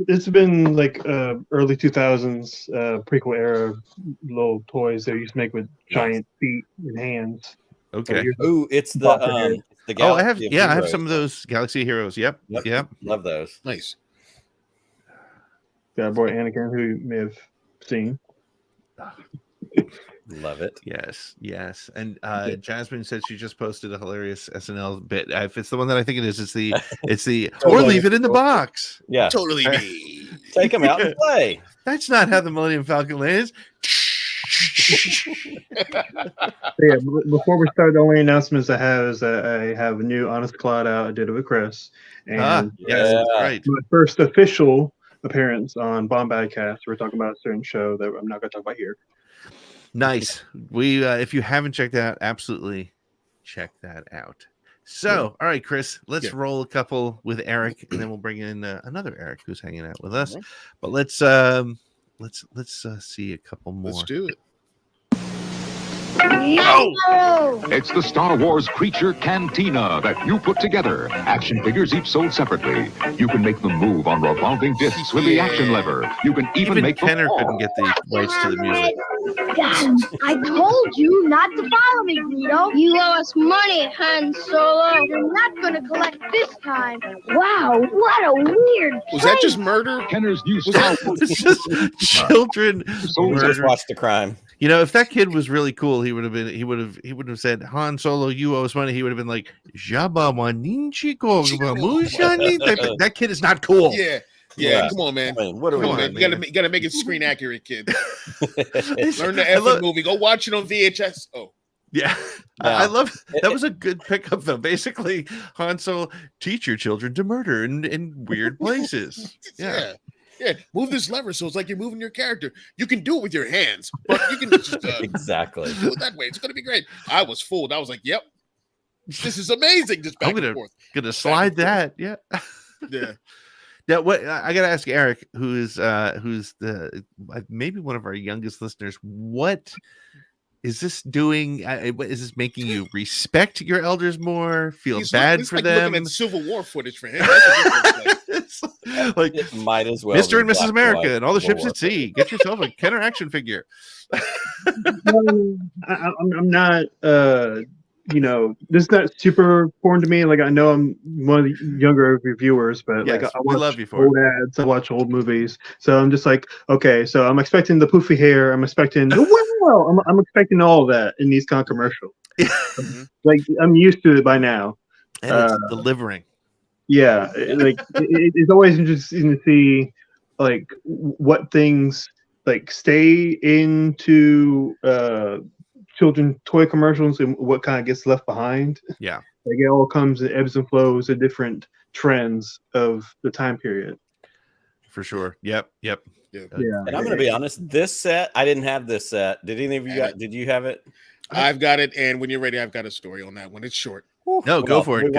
It's been like early 2000s prequel era little toys they used to make with giant feet and hands. Okay. Oh, it's the The Oh, I Galaxy have. of Yeah, I have Heroes some of one. those Galaxy Heroes. Yep. Yep. Love those. Nice. Got our boy Anakin, who you may have seen. Love it. Yes. And Jasmine said she just posted a hilarious SNL bit. If it's the one that I think it is, it's the or leave it in the box. Yeah. Totally me. Take them out and play. That's not how the Millennium Falcon lands. Yeah, before we start, the only announcements I have is that I have a new Honest Cloud out. I did it with Chris. And Yes, that's right. my first official appearance on Bombad Cast. We're talking about a certain show that I'm not going to talk about here. Nice. We if you haven't checked that out, absolutely check that out. So, all right, Chris, let's roll a couple with Eric, and then we'll bring in another Eric who's hanging out with us. But let's see a couple more. Let's do it. No! It's the Star Wars Creature Cantina that you put together. Action figures each sold separately. You can make them move on revolving discs with the action lever. You can even make Kenner them couldn't get the rights to the music. Dad, I told you not to follow me, Greedo. You owe us money, Han Solo. You're not going to collect this time. Wow, what a weird Was that just murder? Kenner's new Star Wars. It's just children. Just murdered. watch the crime. You know, if that kid was really cool, he wouldn't have said, Han Solo, you owe us money. He would have been like, Jabba Waninchi Kogba Mushani. That kid is not cool. Yeah, come on, man. I mean, what are we man? doing? You gotta make it screen accurate, kid. Learn the effing movie. Go watch it on VHS. Oh. Yeah. I love that. Was a good pickup, though. Basically, Han Solo, teach your children to murder in weird places. Yeah. Yeah, move this lever so it's like you're moving your character. You can do it with your hands, but you can just exactly do it that way. It's gonna be great. I was fooled. I was like, "Yep, this is amazing." Just back and forth. Gonna slide that. Yeah. Yeah. Now, what I gotta ask Eric, who's the maybe one of our youngest listeners, what is this doing? Is this making you respect your elders more? Feel bad for them? Looking at Civil War footage for him. That's like it might as well. Mr. and Mrs. America and all the ships at sea. Get yourself a Kenner action figure. I'm not. This is not super important to me. Like, I know I'm one of the younger reviewers, but yes, like I love you for old ads, I watch old movies, so I'm just like, okay, so I'm expecting the poofy hair, I'm expecting I'm expecting all of that in these kind of commercials. Like, I'm used to it by now. And it's delivering. Yeah, like it's always interesting to see like what things like stay into children toy commercials and what kind of gets left behind. Yeah, like it all comes in ebbs and flows of different trends of the time period. For sure. Yep. Yeah. And I'm going to be honest. This set, I didn't have this set. Did any of you got? Did you have it? I've got it, and when you're ready, I've got a story on that one. It's short. No, go for it.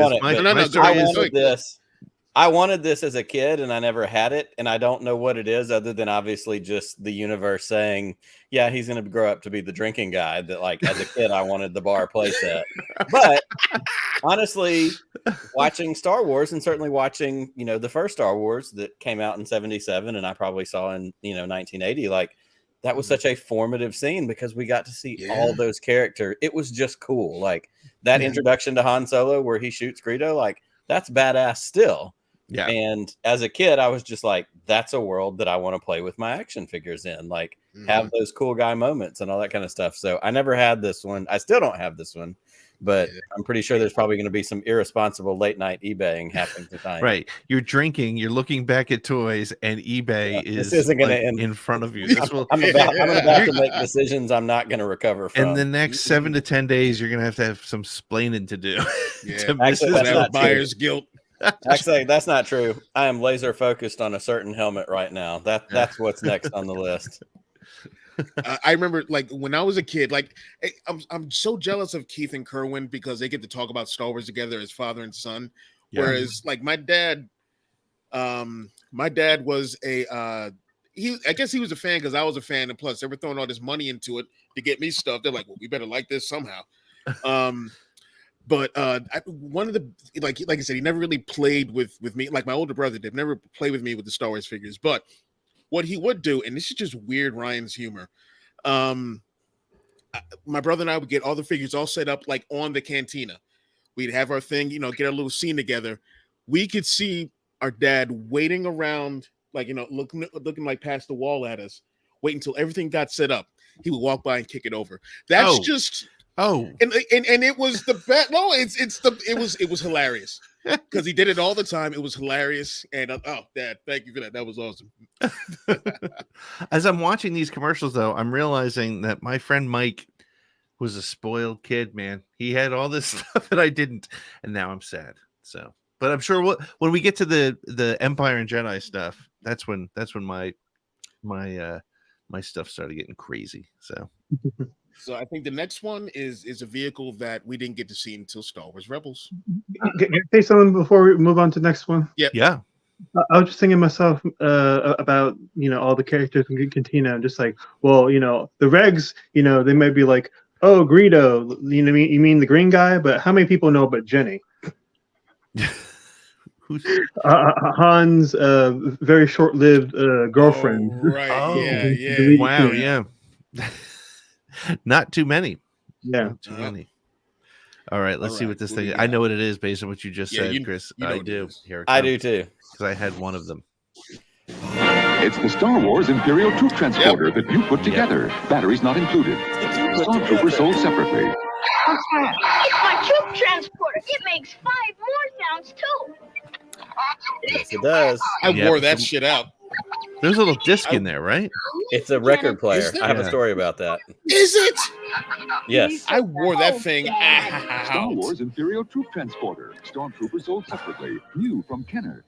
I wanted this as a kid, and I never had it, and I don't know what it is other than obviously just the universe saying, yeah, he's going to grow up to be the drinking guy that, like, as a kid, I wanted the bar playset. But honestly, watching Star Wars and certainly watching, the first Star Wars that came out in 1977 and I probably saw in, 1980, like, that was such a formative scene because we got to see all those characters. It was just cool. Like, that introduction to Han Solo where he shoots Greedo, like, that's badass still. Yeah. And as a kid, I was just like, that's a world that I want to play with my action figures in, like have those cool guy moments and all that kind of stuff. So I never had this one. I still don't have this one, but I'm pretty sure there's probably going to be some irresponsible late night eBaying happening tonight. Right. You're drinking, you're looking back at toys, and eBay this isn't going to end in front of you. This will, I'm about to make decisions I'm not going to recover from. In the next 7 to 10 days, you're going to have some splaining to do. Yeah. Actually, that's not buyer's guilt. Actually, that's not true. I am laser focused on a certain helmet right now. That's what's next on the list. I remember, like, when I was a kid, like, I'm so jealous of Keith and Kerwin because they get to talk about Star Wars together as father and son. Yeah. Whereas, like, my dad was I guess he was a fan because I was a fan, and plus they were throwing all this money into it to get me stuff. They're like, well, we better like this somehow. But one of the like I said, he never really played with me. Like my older brother did, never played with me with the Star Wars figures. But what he would do, and this is just weird Ryan's humor. My brother and I would get all the figures all set up like on the cantina. we'd have our thing, get a little scene together. We could see our dad waiting around, like, looking like past the wall at us, wait until everything got set up. He would walk by and kick it over. That's just and it was the best. No, it was hilarious because he did it all the time. It was hilarious, and Dad, thank you for that. That was awesome. As I'm watching these commercials, though, I'm realizing that my friend Mike was a spoiled kid, man. He had all this stuff that I didn't, and now I'm sad. So, but I'm sure when we get to the Empire and Jedi stuff, that's when my stuff started getting crazy. So I think the next one is a vehicle that we didn't get to see until Star Wars Rebels. Can I say something before we move on to the next one? Yeah. I was just thinking to myself about all the characters in Cantina. I'm just like, well, the regs, they might be like, oh, Greedo, you mean the green guy? But how many people know about Jenny? Who's Han's very short-lived girlfriend. Oh, right. Oh, yeah. Wow. Yeah. Not too many. Yeah. Not too many. All right. Let's see All what this right, thing is. what I do we know got? what it is based on what you just said, Chris. you know I what it do. is. Here it I do comes, too. because I had one of them. It's the Star Wars Imperial Troop Transporter that you put together. Batteries not included. Stormtroopers sold separately. It's my troop transporter. It makes 5 more sounds too. Yes, it does. I Yep. wore that shit out. There's a little disc in there, right? It's a record player. Is there? I have a Yeah. story about that. Is it? Yes. I wore that thing Star out. Wars Imperial Troop Transporter. Stormtroopers sold separately. New from Kenner.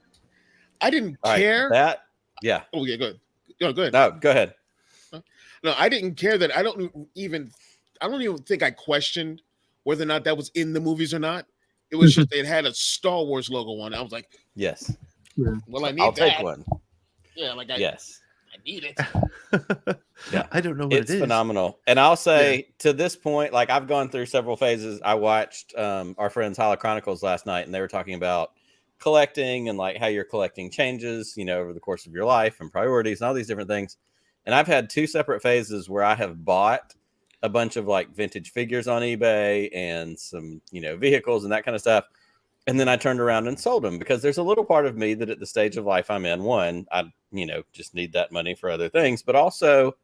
I didn't All right, care. yeah. Oh yeah, good. Go ahead. No, go ahead. No, I didn't care that. I don't even think I questioned whether or not that was in the movies or not. It was just it had a Star Wars logo on it. I was like, Yes. well, I need I'll that. take one. Yeah, like Yes. I need it. Yeah. I don't know what It's it is. phenomenal. And I'll say to this point, like I've gone through several phases. I watched our friends Holo Chronicles last night, and they were talking about collecting and like how your collecting changes, over the course of your life and priorities and all these different things. And I've had 2 separate phases where I have bought a bunch of like vintage figures on eBay and some, vehicles and that kind of stuff. And then I turned around and sold them because there's a little part of me that at the stage of life I'm in, one, I, just need that money for other things, but also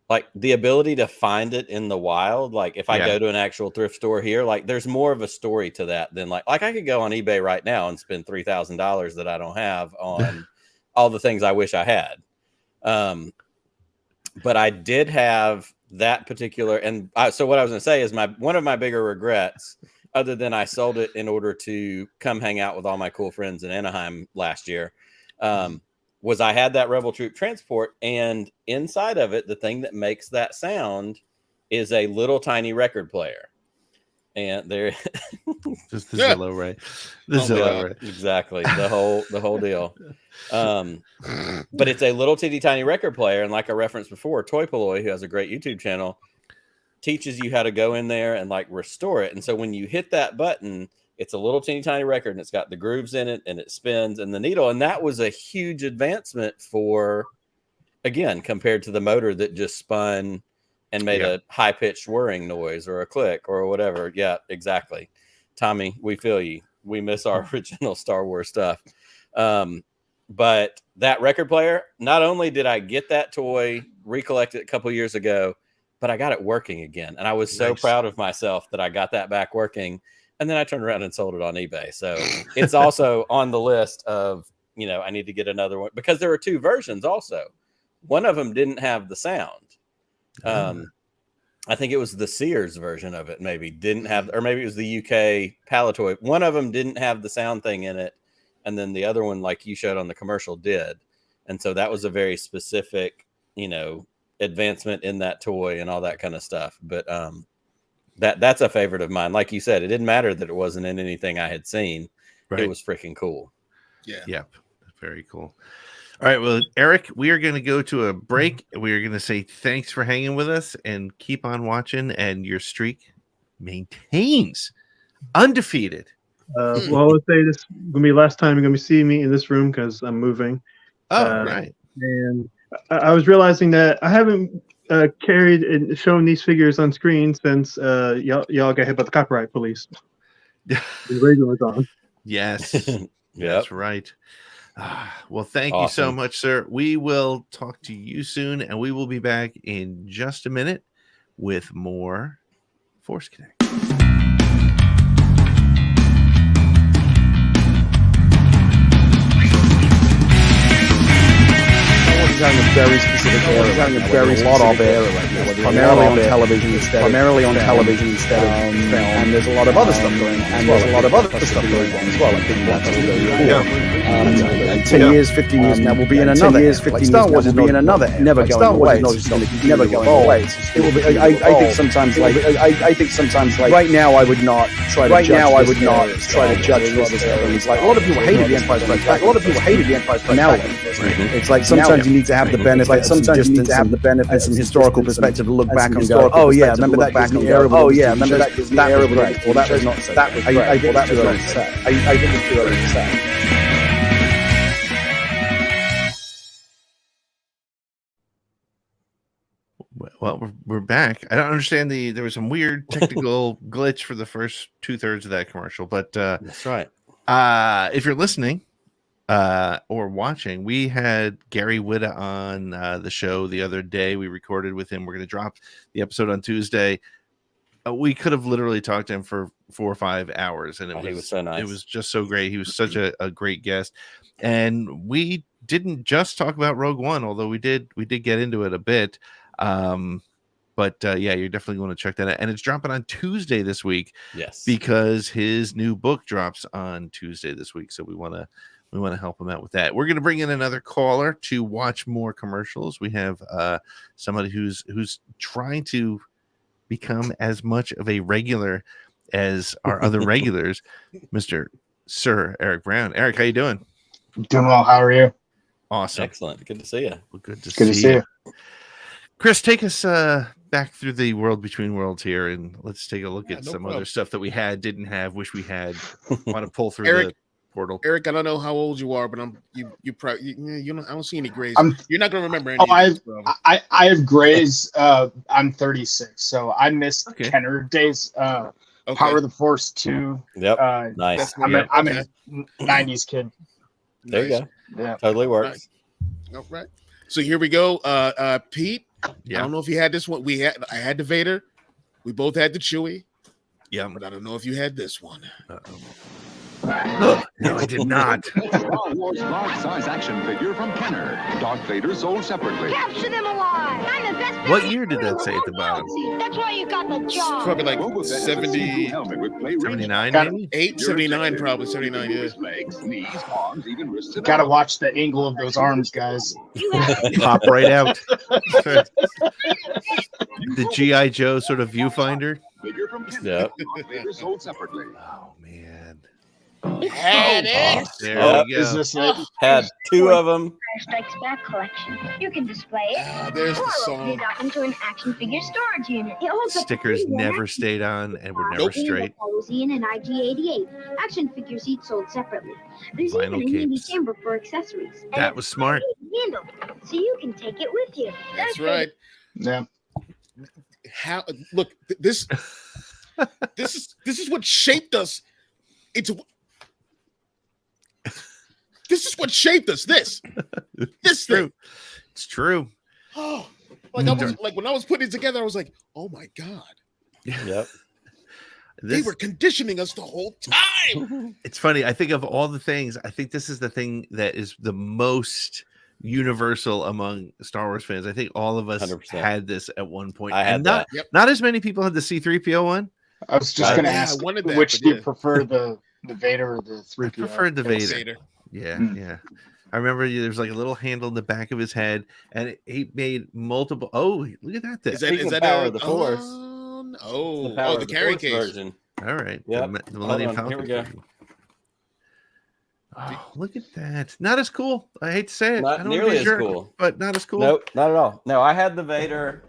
like the ability to find it in the wild. Like if I go to an actual thrift store here, like there's more of a story to that than like I could go on eBay right now and spend $3,000 that I don't have on all the things I wish I had. But I did have that particular, and so what I was going to say is one of my bigger regrets, other than I sold it in order to come hang out with all my cool friends in Anaheim last year, was I had that Rebel Troop transport, and inside of it, the thing that makes that sound is a little tiny record player. And there, Just the Zillow, right? The Zillow, right? Exactly. The whole deal. But it's a little teeny tiny record player. And like I referenced before, Toy Poloi, who has a great YouTube channel, teaches you how to go in there and like restore it. And so when you hit that button, it's a little teeny tiny record and it's got the grooves in it and it spins and the needle. And that was a huge advancement compared to the motor that just spun and made a high-pitched whirring noise or a click or whatever. Yeah, exactly. Tommy, we feel you. We miss our original Star Wars stuff. But that record player, not only did I get that toy, recollect it a couple years ago, but I got it working again. And I was so proud of myself that I got that back working. And then I turned around and sold it on eBay. So it's also on the list of, I need to get another one because there were 2 versions also. One of them didn't have the sound. I think it was the Sears version of it, maybe didn't have, or maybe it was the UK Palatoy. One of them didn't have the sound thing in it. And then the other one, like you showed on the commercial, did. And so that was a very specific, advancement in that toy and all that kind of stuff. But that's a favorite of mine. Like you said, it didn't matter that it wasn't in anything I had seen. Right. It was freaking cool. Yeah. Yep. Very cool. All right. Well, Eric, we are going to go to a break. We are going to say thanks for hanging with us and keep on watching. And your streak maintains undefeated. Well, let's say this is going to be the last time you're going to see me in this room because I'm moving. Oh, right. And I was realizing that I haven't carried and shown these figures on screen since y'all got hit by the copyright police. when Reagan was on. Yes, Yep. that's right. Well, thank you so Awesome. much, sir. We will talk to you soon, and we will be back in just a minute with more Force Connect. He's having a very specific era. He's having a very lot of era right now. Primarily on television instead of film. And there's a lot of other stuff going on. And there's a lot of other stuff going on as well. Like big blockbusters. 10 years, 15 years now, we'll be in another. 10 years, 15 years now, we'll be in another. Never going away. Never going away. It will be. I think sometimes like. I think sometimes like. Right now, I would not try to. Right now, I would not try to judge this era. It's like a lot of people hated the Empire Strikes Back. A lot of people hated the Empire Strikes Back. It's like sometimes you need to have the benefit. Like sometimes you need to have the benefit and some historical perspective to look back and go, oh yeah, remember that back era? Oh yeah, remember that era? Well, that was not so. I think that was not so. I think it's too early to say. Well, we're back. I don't understand there was some weird technical glitch for the first 2/3 of that commercial, but that's right. If you're listening or watching, we had Gary Whitta on the show the other day. We recorded with him. We're going to drop the episode on Tuesday. We could have literally talked to him for 4 or 5 hours, and he was so nice. It was just so great. He was such a great guest, and we didn't just talk about Rogue One, although we did get into it a bit. But yeah, you're definitely going to check that out, and it's dropping on Tuesday this week. Yes, because his new book drops on Tuesday this week, so we want to help him out with that. We're going to bring in another caller to watch more commercials. We have somebody who's trying to become as much of a regular as our other regulars, Mr. Sir Eric Brown. Eric, how you doing? Doing well. How are you? Awesome. Excellent. Good to see you. Well, good to see you. Chris, take us back through the world between worlds here, and let's take a look at some other stuff that we didn't have, wish we had. Want to pull through Eric, the portal. Eric, I don't know how old you are, but you don't. I don't see any grays. You're not going to remember any. I have grays. I'm 36, so I missed Kenner days. Power of the Force 2. Yep. Nice. I'm a 90s kid. There you go. Yeah. Totally works. All right. So here we go. Pete. Yeah. I don't know if you had this one. I had the Vader. We both had the Chewie. Yeah. But I don't know if you had this one. No, I did not. Star Wars large-size action figure from Kenner. Darth Vader sold separately. Capture them alive! I'm the best. What year did that say at the bottom? That's why you got the job. Probably like 70, 79, maybe? 79, probably 79. Yeah. Legs, knees, arms, even wrists. Gotta watch the angle of those arms, guys. Pop right out. The G.I. Joe sort of viewfinder. Figure from Kenner. Yep. Darth Vader sold separately. Oh man. Had it. There we go. Is this it? Had 2 of them. Strikes Back collection. You can display it. There's the or song. open it up into an action figure storage unit. It holds up to Stickers 31 never action stayed on and were never Nope. straight. Posey and IG-88. Action figures each sold separately. There's Vinyl even a handy capes. chamber for accessories. And That it's was smart. handle, so you can take it with you. That's right. Yeah. How? Look, this is what shaped us into. This is what shaped us. This True. thing. It's true. Oh, when I was putting it together, I was like, oh my god, Yep. they were conditioning us the whole time. It's funny. I think of all the things, I think this is the thing that is the most universal among Star Wars fans. I think all of us 100%. had this at one point. I had and not, that. not as many people had the C-3PO one. I was just gonna Yeah, ask, I wanted that, which but do you yeah. prefer, the Vader or the 3PO? I preferred the Vader. Vader. Yeah, Mm. yeah. I remember there was like a little handle in the back of his head, and he made multiple. Oh, look at that! Is Speaking that of Power a- of the Force. The carry Force case. version. All right. Yep. The Millennium Hold on, here Falcon we go. version. Oh, look at that! Not as cool. I hate to say it. I Not don't wanna nearly be a as jerk, cool. but not as cool. Nope, not at all. No, I had the Vader,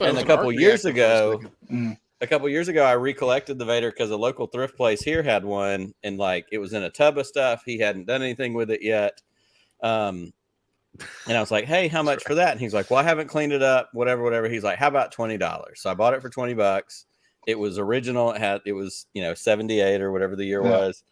and a couple years ago. Mm. A couple years ago, I recollected the Vader because a local thrift place here had one, and like it was in a tub of stuff. He hadn't done anything with it yet. And I was like, "Hey, how much for that?" And he's like, "Well, I haven't cleaned it up. Whatever." He's like, "How about $20?" So I bought it for $20, It was original. It was 78 or whatever the year was.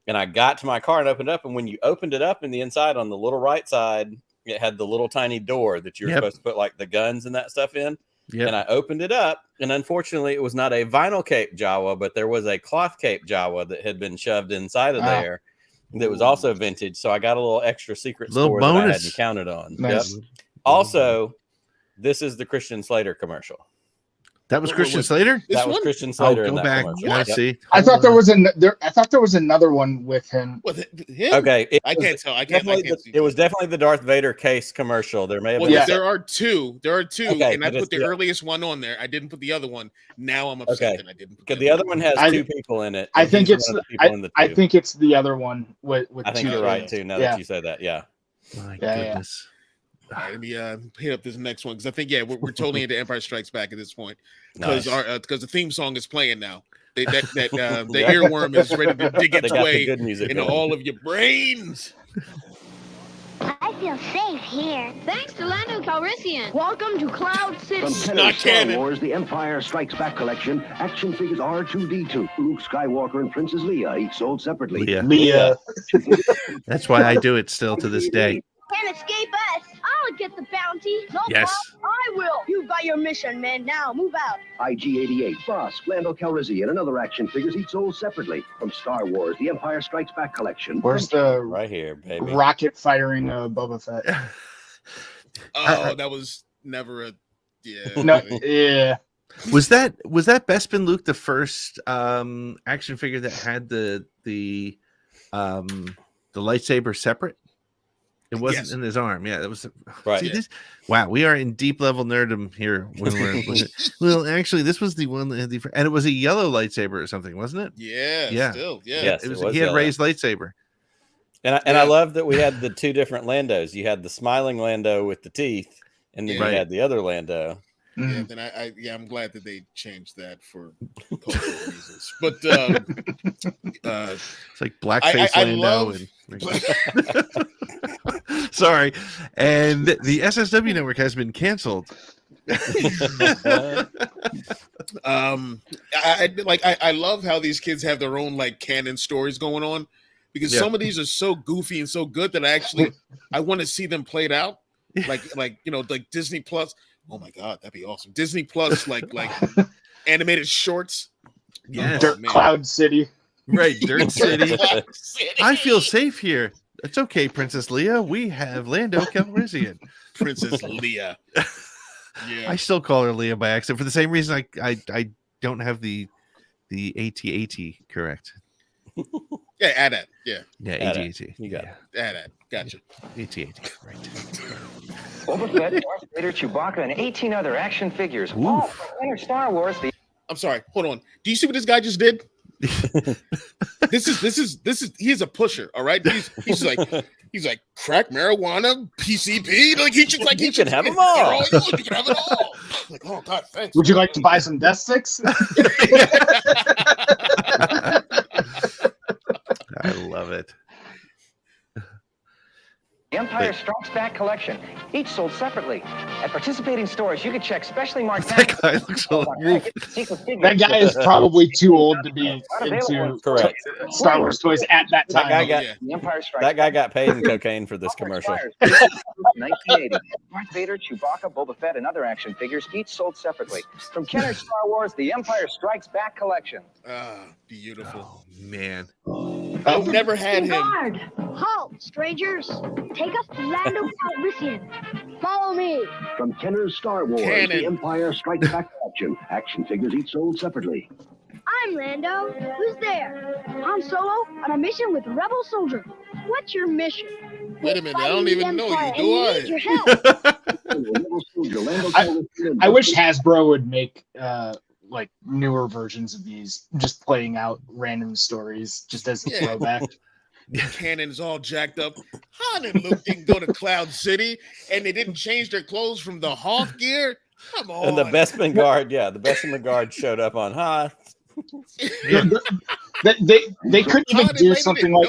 And I got to my car and opened up. And when you opened it up in the inside on the little right side, it had the little tiny door that you're supposed to put like the guns and that stuff in. Yep. And I opened it up. And unfortunately, it was not a vinyl cape Jawa, but there was a cloth cape Jawa that had been shoved inside of there that was also vintage. So I got a little extra secret score that I hadn't counted on. Nice. Yep. Also, this is the Christian Slater commercial. That was Christian Slater? That was Christian Slater in go that back. commercial. Let's see. I thought there was another one with him. With him? Okay, I can't tell. It was definitely the Darth Vader case commercial. There may have been. There are two. Okay, and I put the earliest one on there. I didn't put the other one. Now I'm upset that I didn't. Because the other one has two people in it. I think it's the other one with I think you're right too. Now that you say that, My goodness. All right, let me hit up this next one because I think we're totally into Empire Strikes Back at this point because the theme song is playing now. The earworm is ready to dig its way into all of your brains. I feel safe here. Thanks to Lando Calrissian. Welcome to Cloud City. From Kenner's Star Wars, The Empire Strikes Back collection, action figures R2-D2, Luke Skywalker and Princess Leia, each sold separately. Leia. That's why I do it still to this day. Can't escape us. I'll get the bounty. No Yes. problem. I will. You've got your mission, man. Now move out. IG-88, Boss, Lando Calrissian, and other action figures each sold separately. From Star Wars, The Empire Strikes Back collection. Where's the right here, baby? Rocket firing Boba Fett. That was never a No, yeah. Was that Bespin Luke the first action figure that had the lightsaber separate? It wasn't in his arm. Yeah, that was right. See, wow, we are in deep level nerdom here. Well, actually, this was the one that had and it was a yellow lightsaber or something, wasn't it? Yeah. Still, yeah. Yes, it was. He had raised lightsaber. And I love that we had the two different Landos. You had the smiling Lando with the teeth, and then you had the other Lando. Yeah, then I'm glad that they changed that for cultural reasons. But it's like blackface Lando. Sorry, and the SSW Network has been canceled. I love how these kids have their own like canon stories going on because some of these are so goofy and so good that I want to see them played out. Like Disney Plus. Oh my God, that'd be awesome. Disney Plus, like animated shorts. Yeah, Cloud City. Right, Dirt City. I feel safe here. It's okay, Princess Leia. We have Lando Calrissian. Princess Leia. Yeah. I still call her Leia by accident for the same reason I don't have the AT-AT correct. Yeah, add that. Yeah. Yeah, AT-AT. You got it. Add that. Gotcha. AT-AT, right. Boba Fett, Darth Vader, Chewbacca, and 18 other action figures. All from Kenner Star Wars. I'm sorry. Hold on. Do you see what this guy just did? This is he is a pusher. All right. He's like crack, marijuana, PCP. Like he can have them all. You can have it all. Like, oh God, thanks. Would you like to buy some death sticks? I love it. The Empire Strikes Back collection, each sold separately. At participating stores, you can check specially marked. That guy looks so That guy is probably too old to be into Star Wars toys at that time. That guy got paid in cocaine for this commercial. 1980. Darth Vader, Chewbacca, Boba Fett, and other action figures, each sold separately. From Kenner Star Wars, The Empire Strikes Back collection. Beautiful. Oh man. I've never had him. Guard. Halt, strangers. Take us to Lando Calrissian. Follow me. From Kenner's Star Wars, The Empire Strikes Back collection, action figures each sold separately. I'm Lando. Who's there? Han Solo on a mission with Rebel Soldier. What's your mission? Wait a minute, I don't even know you, do I? Need your help. I wish Hasbro would make like newer versions of these, just playing out random stories, just as a throwback. Cannon's all jacked up. Han and Luke didn't go to Cloud City, and they didn't change their clothes from the Hoth gear. Come on. And the Bespin Guard showed up on Hoth. They couldn't even do something like.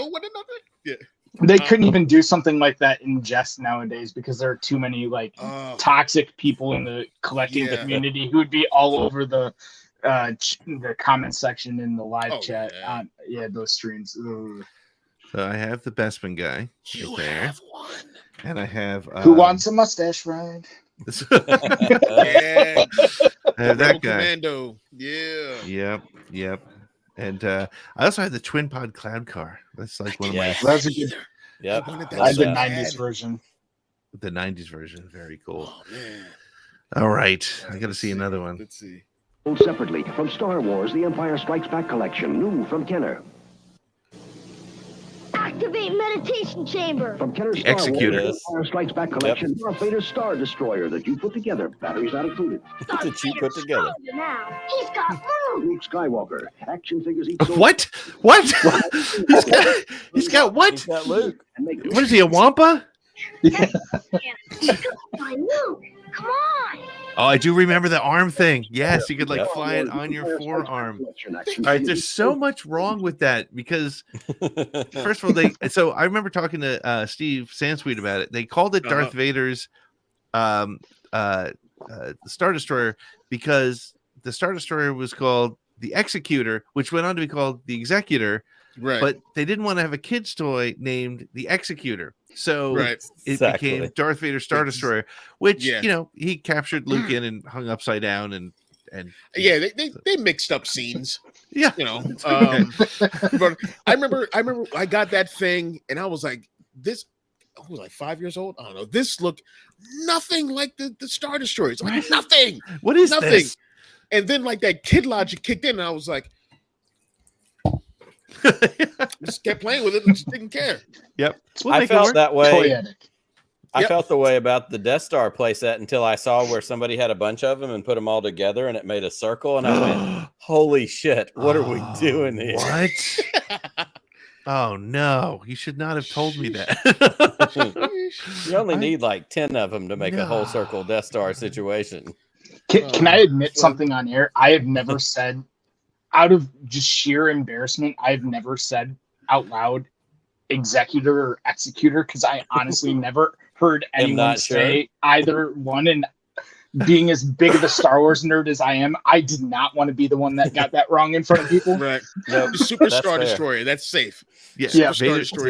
They couldn't even do something like that in jest nowadays because there are too many toxic people in the collecting community who would be all over the the comment section in the live chat. Those streams. Ugh. So I have the Bestman guy right there, one. and I have Who wants a mustache ride? Yeah. I have that Rebel guy. Commando. Yeah. Yep. And I also have the Twin Pod Cloud Car. That's like one of my. That's a good. Yep. I had the '90s version. The '90s version, very cool. Oh man. All right, I got to see another one. Let's see. Sold separately from Star Wars: The Empire Strikes Back collection, new from Kenner. Activate meditation chamber. From Kenner's The Star Executor. Wars: The Empire Strikes Back collection, Darth Vader's Star Destroyer that you put together, batteries not included. That you put together. Now he's got room. Luke Skywalker, action figures each sold. What? He's got what? He's got Luke. What is he, a Wampa? My Luke, come on. Oh, I do remember the arm thing. Yes, you could like fly it on your forearm. All right, there's so much wrong with that because first of all, so I remember talking to Steve Sansweet about it. They called it Darth Vader's Star Destroyer because the Star Destroyer was called the Executor, which went on to be called the Executor. Right. But they didn't want to have a kid's toy named the Executor. So it became Darth Vader Star Destroyer, which, he captured Luke in and hung upside down and yeah, they mixed up scenes. Yeah. But I remember I got that thing and I was like, I was like 5 years old. I don't know. This looked nothing like the Star Destroyers. Like nothing. What is nothing? This? And then like that kid logic kicked in and I was like, just kept playing with it and just didn't care. Yep. I felt that way. I felt the way about the Death Star playset until I saw where somebody had a bunch of them and put them all together and it made a circle. And I went, holy shit, what are we doing here? What? Oh, no. You should not have told me that. You only need like 10 of them to make a whole circle Death Star situation. Can I admit something on air? I have never said, out of just sheer embarrassment, I've never said out loud Executor or Executor because I honestly never heard anyone say either one. And being as big of a Star Wars nerd as I am, I did not want to be the one that got that wrong in front of people. Right. No, Super Star Destroyer. That's safe. Yeah. Vader's Star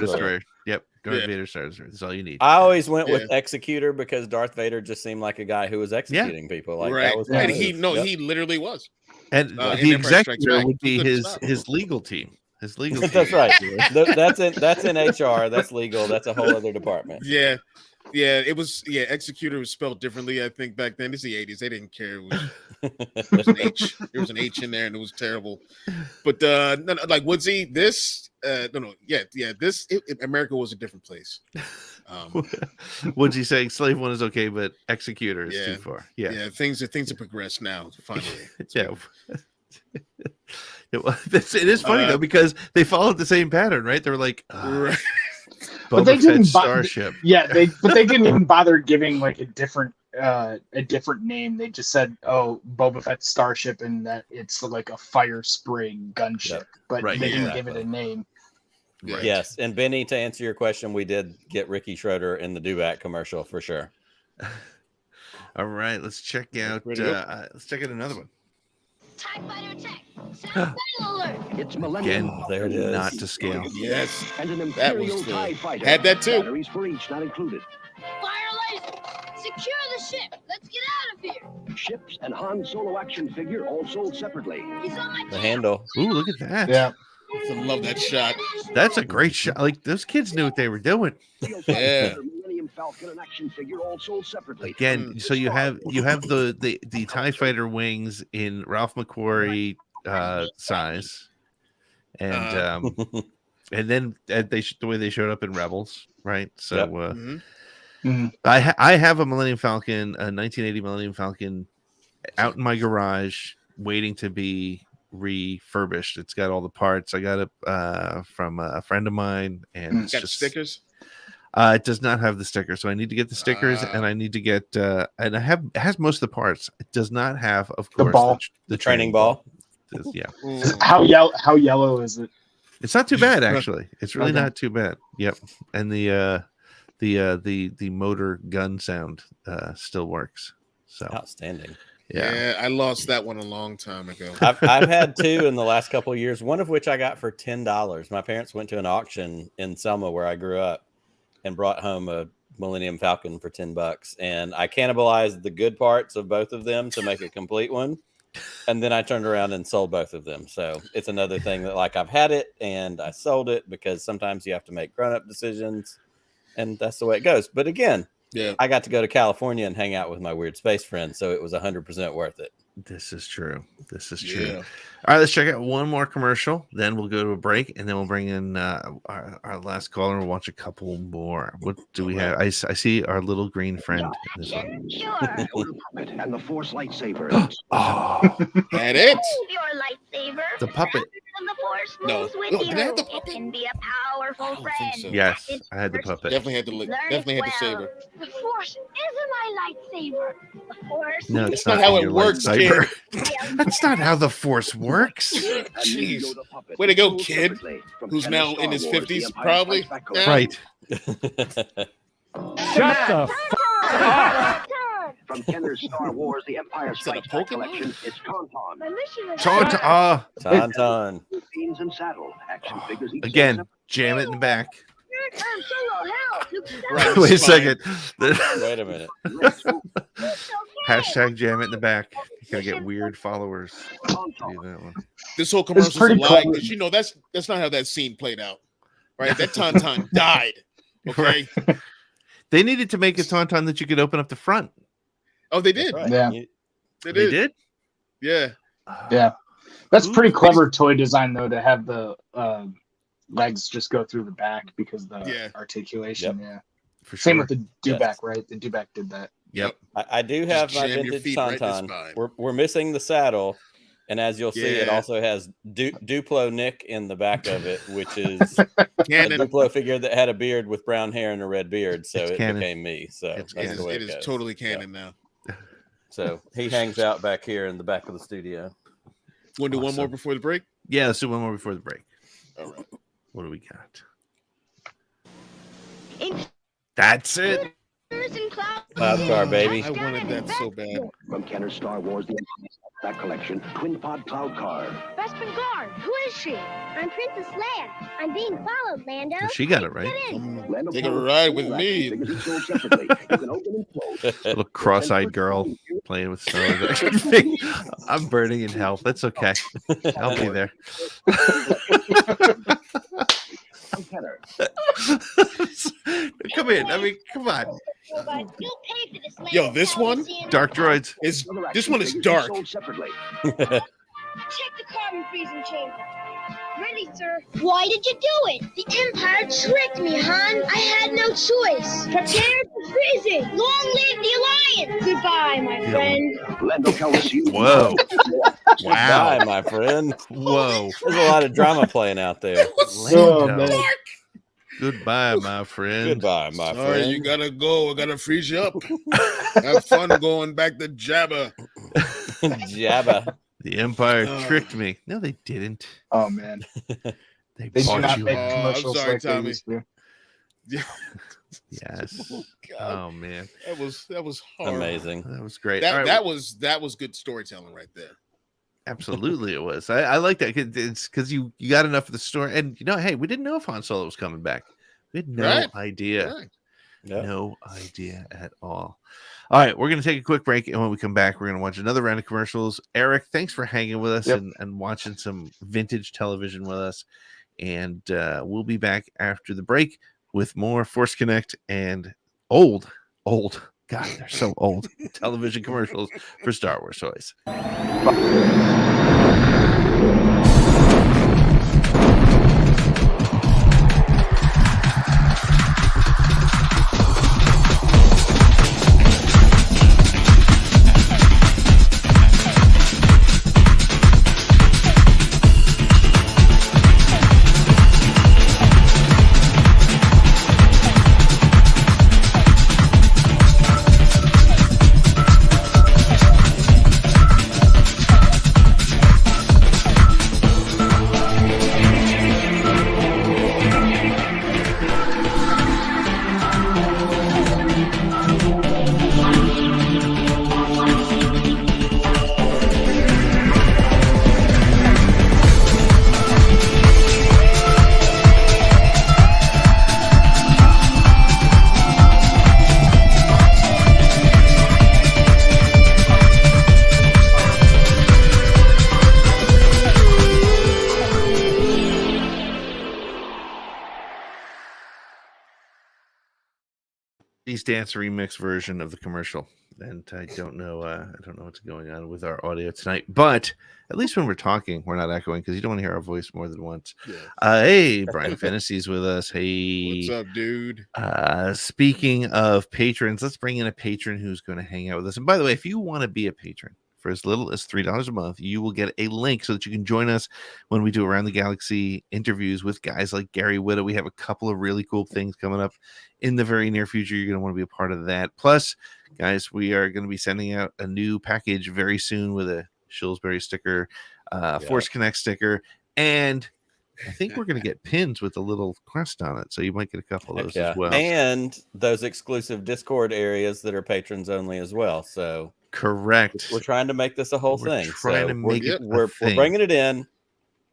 Destroyer. Yep. Vader Star Destroyer. That's all you need. I always went with Executor because Darth Vader just seemed like a guy who was executing people. Like that was and he literally was. And the Executor would be his legal team. His legal team. That's right. That's in HR. That's legal. That's a whole other department. Yeah. Yeah, it was. Yeah, Executor was spelled differently. I think back then. It's the '80s. They didn't care. It was an H. There was an H in there, and it was terrible. But like Woodsy, this this America was a different place. Woodsy saying Slave One is okay, but Executor is too far. Yeah. Things have progressed now. Finally, it is funny though because they followed the same pattern, right? They were like. But they didn't Starship. But they didn't even bother giving like a different name. They just said, "Oh, Boba Fett's Starship," and that it's like a fire spray gunship. But they didn't give it a name. Right. Yes, and Benny, to answer your question, we did get Ricky Schroeder in the Dubak commercial for sure. All right, let's check out. Let's check out another one. TIE fighter attack. Sound alert. It's Millennium. Again, there it is. Not to scale. Yes. And an That Imperial was TIE fighter. Had that too. Batteries for each not included. Fire laser. Secure the ship. Let's get out of here. Ships and Han Solo action figure all sold separately. He's on my The handle. Ooh, look at that. Yeah. I love that shot. That's a great shot. Like those kids knew what they were doing. Yeah. Millennium Falcon and action figure all sold separately. Again, so you have the TIE fighter wings in Ralph McQuarrie size, and then the way they showed up in Rebels, right? So I have a Millennium Falcon, a 1980 Millennium Falcon, out in my garage, waiting to be refurbished. It's got all the parts. I got it from a friend of mine, and it's got just stickers. It does not have the stickers, so I need to get the stickers, and I need to get and it has most of the parts. It does not have, of course, the ball, the training ball. Yeah. How yellow is it? It's not too bad actually. It's really not too bad. Yep. And the motor gun sound still works. So outstanding. Yeah, I lost that one a long time ago. I've had 2 in the last couple of years, one of which I got for $10. My parents went to an auction in Selma where I grew up and brought home a Millennium Falcon for $10. And I cannibalized the good parts of both of them to make a complete one. And then I turned around and sold both of them. So it's another thing that, like, I've had it and I sold it because sometimes you have to make grown-up decisions. And that's the way it goes. But again, I got to go to California and hang out with my weird space friends, so it was 100% worth it. This is true. This is true. All right, let's check out one more commercial. Then we'll go to a break, and then we'll bring in our last caller and we'll watch a couple more. What do we have? I see our little green friend. In this one. Puppet and the Force lightsaber. That it? Your lightsaber. The puppet. And the Force No. moves with No, you. did I have the puppet? It can be a powerful friend. so. Yes, I had the puppet. Definitely had the saber. The Force isn't my lightsaber. The Force. No, It's not how it works, kid. That's not how the Force works. Jeez. Way to go, kid. Who's now in his 50s, probably. Right. Shut the f*** From Kenner's Star Wars: The Empire Strikes Back collection, it's Tauntaun. My mission is Tauntaun. Scenes and saddle action figures. Each Again, jam it in the back. Solo, help. Right, Wait a fine. second. Wait a minute. Hashtag jam it in the back. You're gonna get weird followers. Do that one. This whole commercial's a pretty lie cool. because that's not how that scene played out. Right? That Tauntaun died. Okay. Right. They needed to make a tauntaun that you could open up the front. Oh, they did. Right. Yeah. They They did. did? Yeah. Yeah. That's pretty clever toy design, though, to have the legs just go through the back because the articulation. Yeah. For Same sure. with the dewback, right? The dewback did that. Yep. I do have my jam your vintage feet right in the Tauntaun. spine. We're missing the saddle, and as you'll see, it Yeah. also has Duplo Nick in the back of it, which is a Canon. Duplo figure that had a beard with brown hair and a red beard, so It's it canon. became me. So It's that's canon. the way It it is goes. totally canon now. So he hangs out back here in the back of the studio. Want to do one more before the break? Yeah, let's do one more before the break. All right. What do we got? In That's it. Cloud car, baby. I wanted that so bad. From Kenner's Star Wars: The Empire Strikes Back collection, Twin Pod Cloud Car. Bespin Guard, who is she? I'm Princess Leia. I'm being followed, Lando. She got it right. Get in. Take a ride with me. Little cross-eyed girl playing with Star Wars action figure. I'm burning in hell. That's okay. I'll be there. Come in. I mean, come on. You'll pay for this, Lando Yo, this one? Dark droids. This one is dark. Check the carbon freezing chamber. Ready, sir. Why did you do it? The Empire tricked me, hon. I had no choice. Prepare for freezing. Long live the Alliance. Goodbye, my friend. Whoa. Wow. Bye, my friend. Whoa. There's a lot of drama playing out there. Lando. Goodbye, my friend. Goodbye, my All right, friend. you gotta go. I gotta freeze you up. Have fun going back to Jabba. Jabba. The Empire tricked me. No, they didn't. Oh man, They they do bought not you. make I'm commercials sorry, like they Tommy. used to. Yes. God. Oh man, That was horrible. Amazing. that was great. That All right, that was good storytelling right there. absolutely it was. I like that. It's because you got enough of the story, and hey, we didn't know if Han Solo was coming back. We had no Right. idea. Right. Yep. No idea at all. All right, we're going to take a quick break, and when we come back, we're going to watch another round of commercials. Eric, thanks for hanging with us and watching some vintage television with us. And we'll be back after the break with more Force Connect and old, God, they're so old, television commercials for Star Wars toys. These Dance remix version of the commercial, and I don't know what's going on with our audio tonight. But at least when we're talking, we're not echoing because you don't want to hear our voice more than once. Yeah. Hey, Brian Fantasy's with us. Hey, what's up, dude? Speaking of patrons, let's bring in a patron who's going to hang out with us. And by the way, if you want to be a patron for as little as $3 a month, you will get a link so that you can join us when we do Around the Galaxy interviews with guys like Gary Whitta. We have a couple of really cool things coming up in the very near future. You're going to want to be a part of that. Plus, guys, we are going to be sending out a new package very soon with a Shillsbury sticker, Force Connect sticker, and I think we're going to get pins with a little crest on it. So you might get a couple of those as well. And those exclusive Discord areas that are patrons only as well. So correct. We're trying to make this a whole thing. Trying to make it we're bringing it in,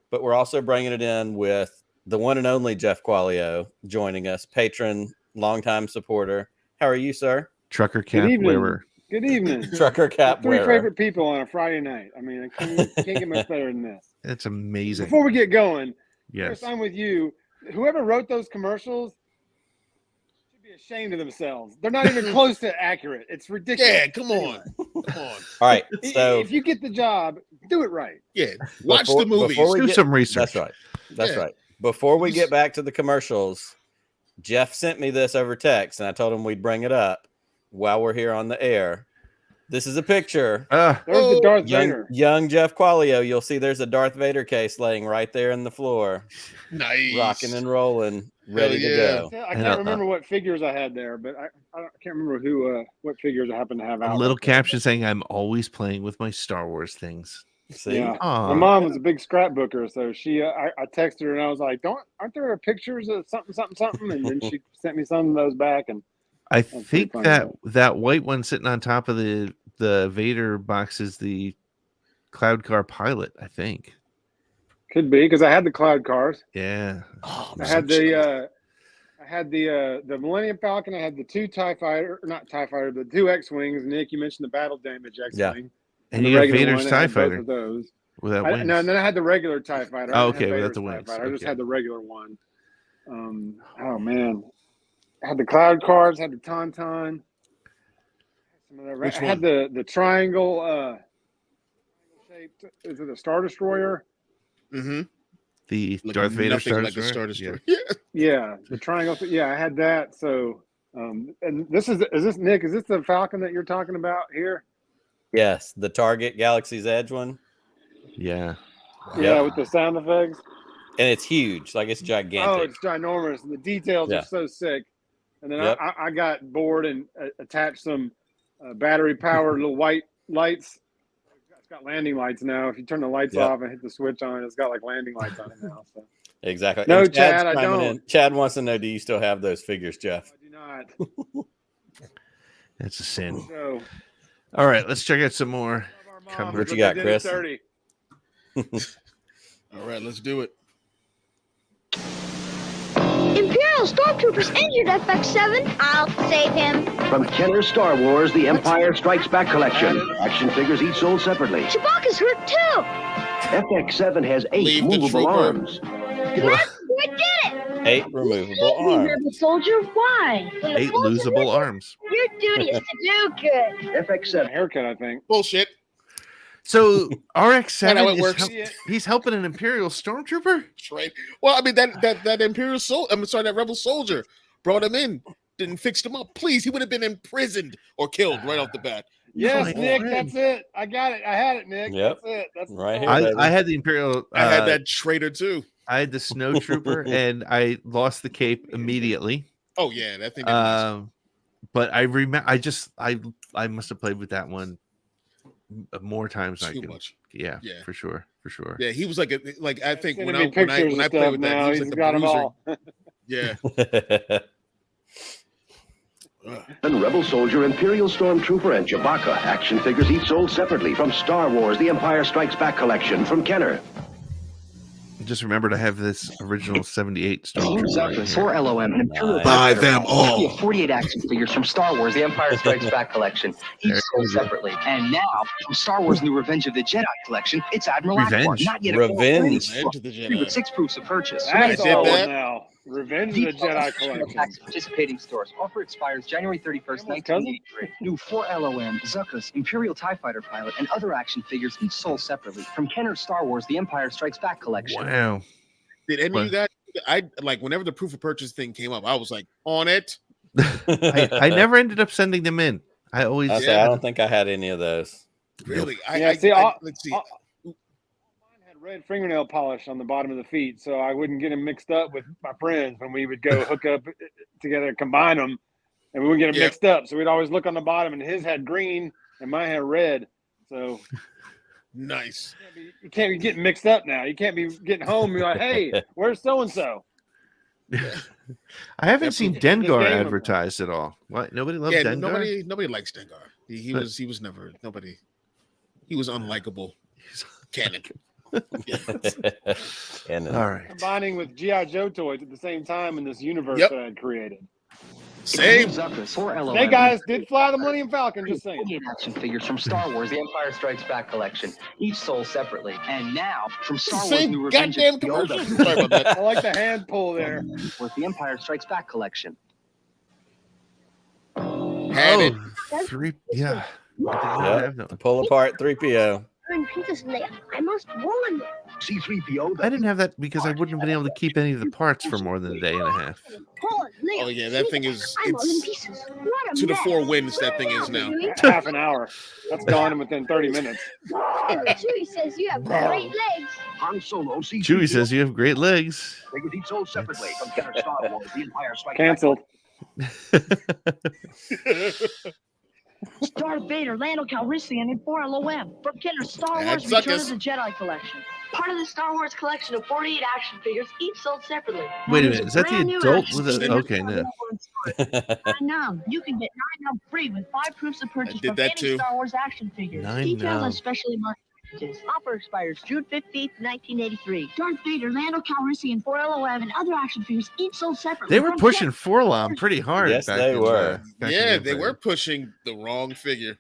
but we're also bringing it in with the one and only Jeff Qualio joining us, patron, longtime supporter. How are you, sir? Trucker cap wearer. Good evening. Trucker cap Three wearer. favorite people on a Friday night. I mean, I can't get much better than this. It's amazing. Before we get going, yes, first I'm with you. Whoever wrote those commercials should be ashamed of themselves. They're not even close to accurate. It's ridiculous. Yeah, come on. Come on. All right. So if you get the job, do it right. Yeah. Watch the movies. Do some research. That's right. That's right. Before we get back to the commercials, Jeff sent me this over text, and I told him we'd bring it up while we're here on the air. This is a picture. There's the Darth Vader. Young Jeff Qualio. You'll see there's a Darth Vader case laying right there in the floor. Nice. Rocking and rolling, ready to go. I can't remember what figures I had there, but I can't remember what figures I happen to have out. A little caption saying, "I'm always playing with my Star Wars things." See? Yeah. Aww. My mom was a big scrapbooker, so she I texted her and I was like, aren't there pictures of something? And then she sent me some of those back, and I think that white one sitting on top of the Vader box is the Cloud Car pilot, I think. Could be, because I had the Cloud Cars. Yeah. I had the Millennium Falcon. I had the two the two X-Wings. Nick, you mentioned the battle damage X-Wing. Yeah. And you got Vader's TIE Fighter. Those. Without No, wings. and then I had the regular TIE Fighter. Oh, okay, without the wings. I just had the regular one. Oh, man. I had the Cloud Cars, had the Tauntaun. I had the triangle shaped. Is it a Star Destroyer? Mm-hmm. The Darth Vader Star Destroyer. Star Destroyer. Yeah, the triangle. Yeah, I had that. So, and this is this Nick? Is this the Falcon that you're talking about here? Yes, the Target Galaxy's Edge one. Yeah. Yeah, with the sound effects. And it's huge, like it's gigantic. Oh, it's ginormous. And the details are so sick. And then I got bored and attached some battery-powered little white lights. It's got landing lights now. If you turn the lights off and hit the switch on it, it's got like landing lights on it now. So. Exactly. No, and Chad, I don't. Chad wants to know, do you still have those figures, Jeff? I do not. That's a sin. So, all right, let's check out some more. What you got, Chris? All right, let's do it. Imperial Stormtroopers injured FX7. I'll save him. From Kenner Star Wars, The Empire Strikes Back collection. Action figures each sold separately. Chewbacca's hurt too. FX7 has 8 movable arms. What? We did it! 8 removable arms. Rebel soldier, why? 8 losable arms. Your duty is to do good. FX7 haircut, I think. Bullshit. So RX-7 works. He's helping an Imperial Stormtrooper? That's right. Well, I mean that Imperial soldier. that Rebel soldier brought him in, didn't fix him up. Please, he would have been imprisoned or killed right off the bat. Yes, Nick, that's it. I got it. I had it, Nick. Yep. That's it. That's right here. I had the Imperial. I had that traitor too. I had the Snow Trooper, and I lost the cape immediately. Oh yeah, that thing. But I remember. I must have played with that one more times than I can. Much. Yeah, for sure. Yeah, he was like I think when I played with that, he was like the bruiser. Yeah. And Rebel Soldier, Imperial Stormtrooper, and Chewbacca action figures each sold separately from Star Wars: The Empire Strikes Back collection from Kenner. Just remember to have this original 78 Stormtrooper right here. For LOM and Imperial Buy them all. 48 action figures from Star Wars: The Empire Strikes Back collection, each sold separately. And now, from Star Wars: New Revenge of the Jedi collection, it's Admiral Akbar. Not yet Revenge with 6 proofs of purchase. That's all now. Revenge of the Jedi collection. Participating stores. Offer expires January 31st, 1983. New 4LOM, Zuckuss, Imperial TIE Fighter pilot, and other action figures, each sold separately. From Kenner's Star Wars: The Empire Strikes Back collection. Wow. Did any of you guys? I like whenever the proof of purchase thing came up, I was like on it. I never ended up sending them in. I always. I don't think I had any of those. Really? Let's see. Mine had red fingernail polish on the bottom of the feet, so I wouldn't get them mixed up with my friends when we would go hook up together, combine them, and we wouldn't get them mixed up. So we'd always look on the bottom, and his had green, and mine had red. So nice. You can't be getting mixed up now. You can't be getting home. You're like, hey, where's so and so? I haven't seen Dengar advertised at all. What? Nobody loves Dengar. Nobody likes Dengar. He was never nobody. He was unlikable. Canon. All right. Combining with G.I. Joe toys at the same time in this universe that I had created. Same. Snake Eyes did fly the Millennium Falcon, just saying. Action figures from Star Wars: The Empire Strikes Back collection, each sold separately. And now, from Star Wars: New Revenge of the Old I like the hand pull there. With The Empire Strikes Back collection. Had it. Three. Yeah. Pull apart 3PO. I must warn them. C-3PO. I didn't have that because I wouldn't have been able to keep any of the parts for more than a day and a half. Oh yeah, that thing is to the 4 winds. That thing is now. Half an hour. That's gone within 30 minutes. Chewie says you have great legs. Han Solo. Chewie says you have great legs. Figures each sold separately from Kenner Star Wars: The Empire Strikes Canceled. Darth Vader, Lando Calrissian, and 4LOM from Kenner's Star Wars: That's Return of Zuckuss. the Jedi collection. Part of the Star Wars collection of 48 action figures, each sold separately. Wait a minute, is that the Brand new adult action with a? figure. Okay, no. Now you can get 9 free with 5 proofs of purchase did from that any too. Star Wars action figures. 9 Details now. on specially marked packages. Offer expires June 15th, 1983. Darth Vader, Lando Calrissian, 4LOM, and other action figures each sold separately. They were from pushing Forlom pretty hard. Yes, back they in, were. back in Yeah, the they Empire. were pushing the wrong figure.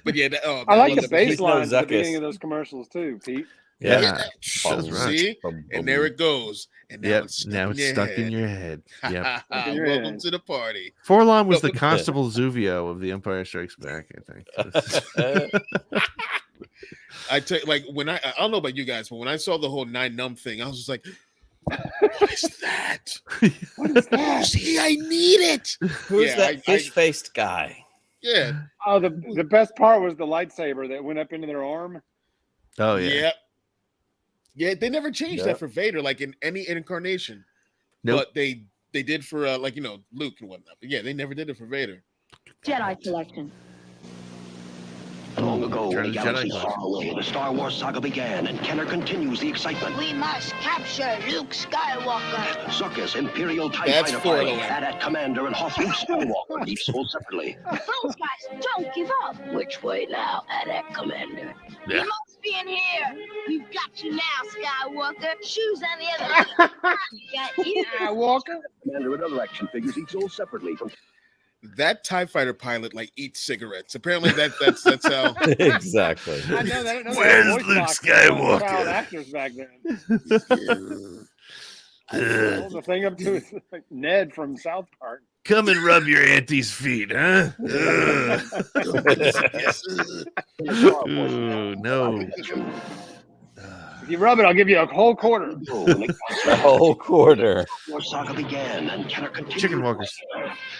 But yeah, I like the that bass was- lines at the Zuckuss. beginning of those commercials too, Pete. Yeah, Yeah. that's right. See, and there it goes. And now Yep, it's stuck now in it's your stuck head. in your head. Yep. in your Welcome head. to the party. Forlom was the Constable Zuvio of The Empire Strikes Back, I think. I tell you, like when I don't know about you guys, but when I saw the whole 9 numb thing, I was just like, "What is that? What is that? See, I need it." Who's Yeah, that fish-faced guy? Yeah, Oh, the best part was the lightsaber that went up into their arm. Oh yeah. yeah, yeah. They never changed Yep. that for Vader, like in any incarnation. Nope. But they did for like Luke and whatnot. But yeah, they never did it for Vader. Jedi collection. Long ago, Return in of the the galaxy Jedi far away, the Star Wars saga began, and Kenner continues the excitement. We must capture Luke Skywalker. Zuckuss, Imperial TIE That's Fighter 4 pilot, LOM. AT-AT Commander, and Hoth Luke Skywalker, each sold separately. Those guys don't give up. Which way now, AT-AT Commander? Yeah. You must be in here. We've got you now, Skywalker. Shoes on the other side. Got you. Skywalker. Commander and other action figures each sold separately from That TIE fighter pilot like eats cigarettes. Apparently that's how. Exactly. I know that. Where's voice Luke box Skywalker? Child actors back then. Hold the thing up to his, like Ned from South Park. Come and rub your auntie's feet, huh? Ooh, no. If you rub it, I'll give you a whole quarter. The whole quarter. War saga began, and Kenner continued. Chicken walkers.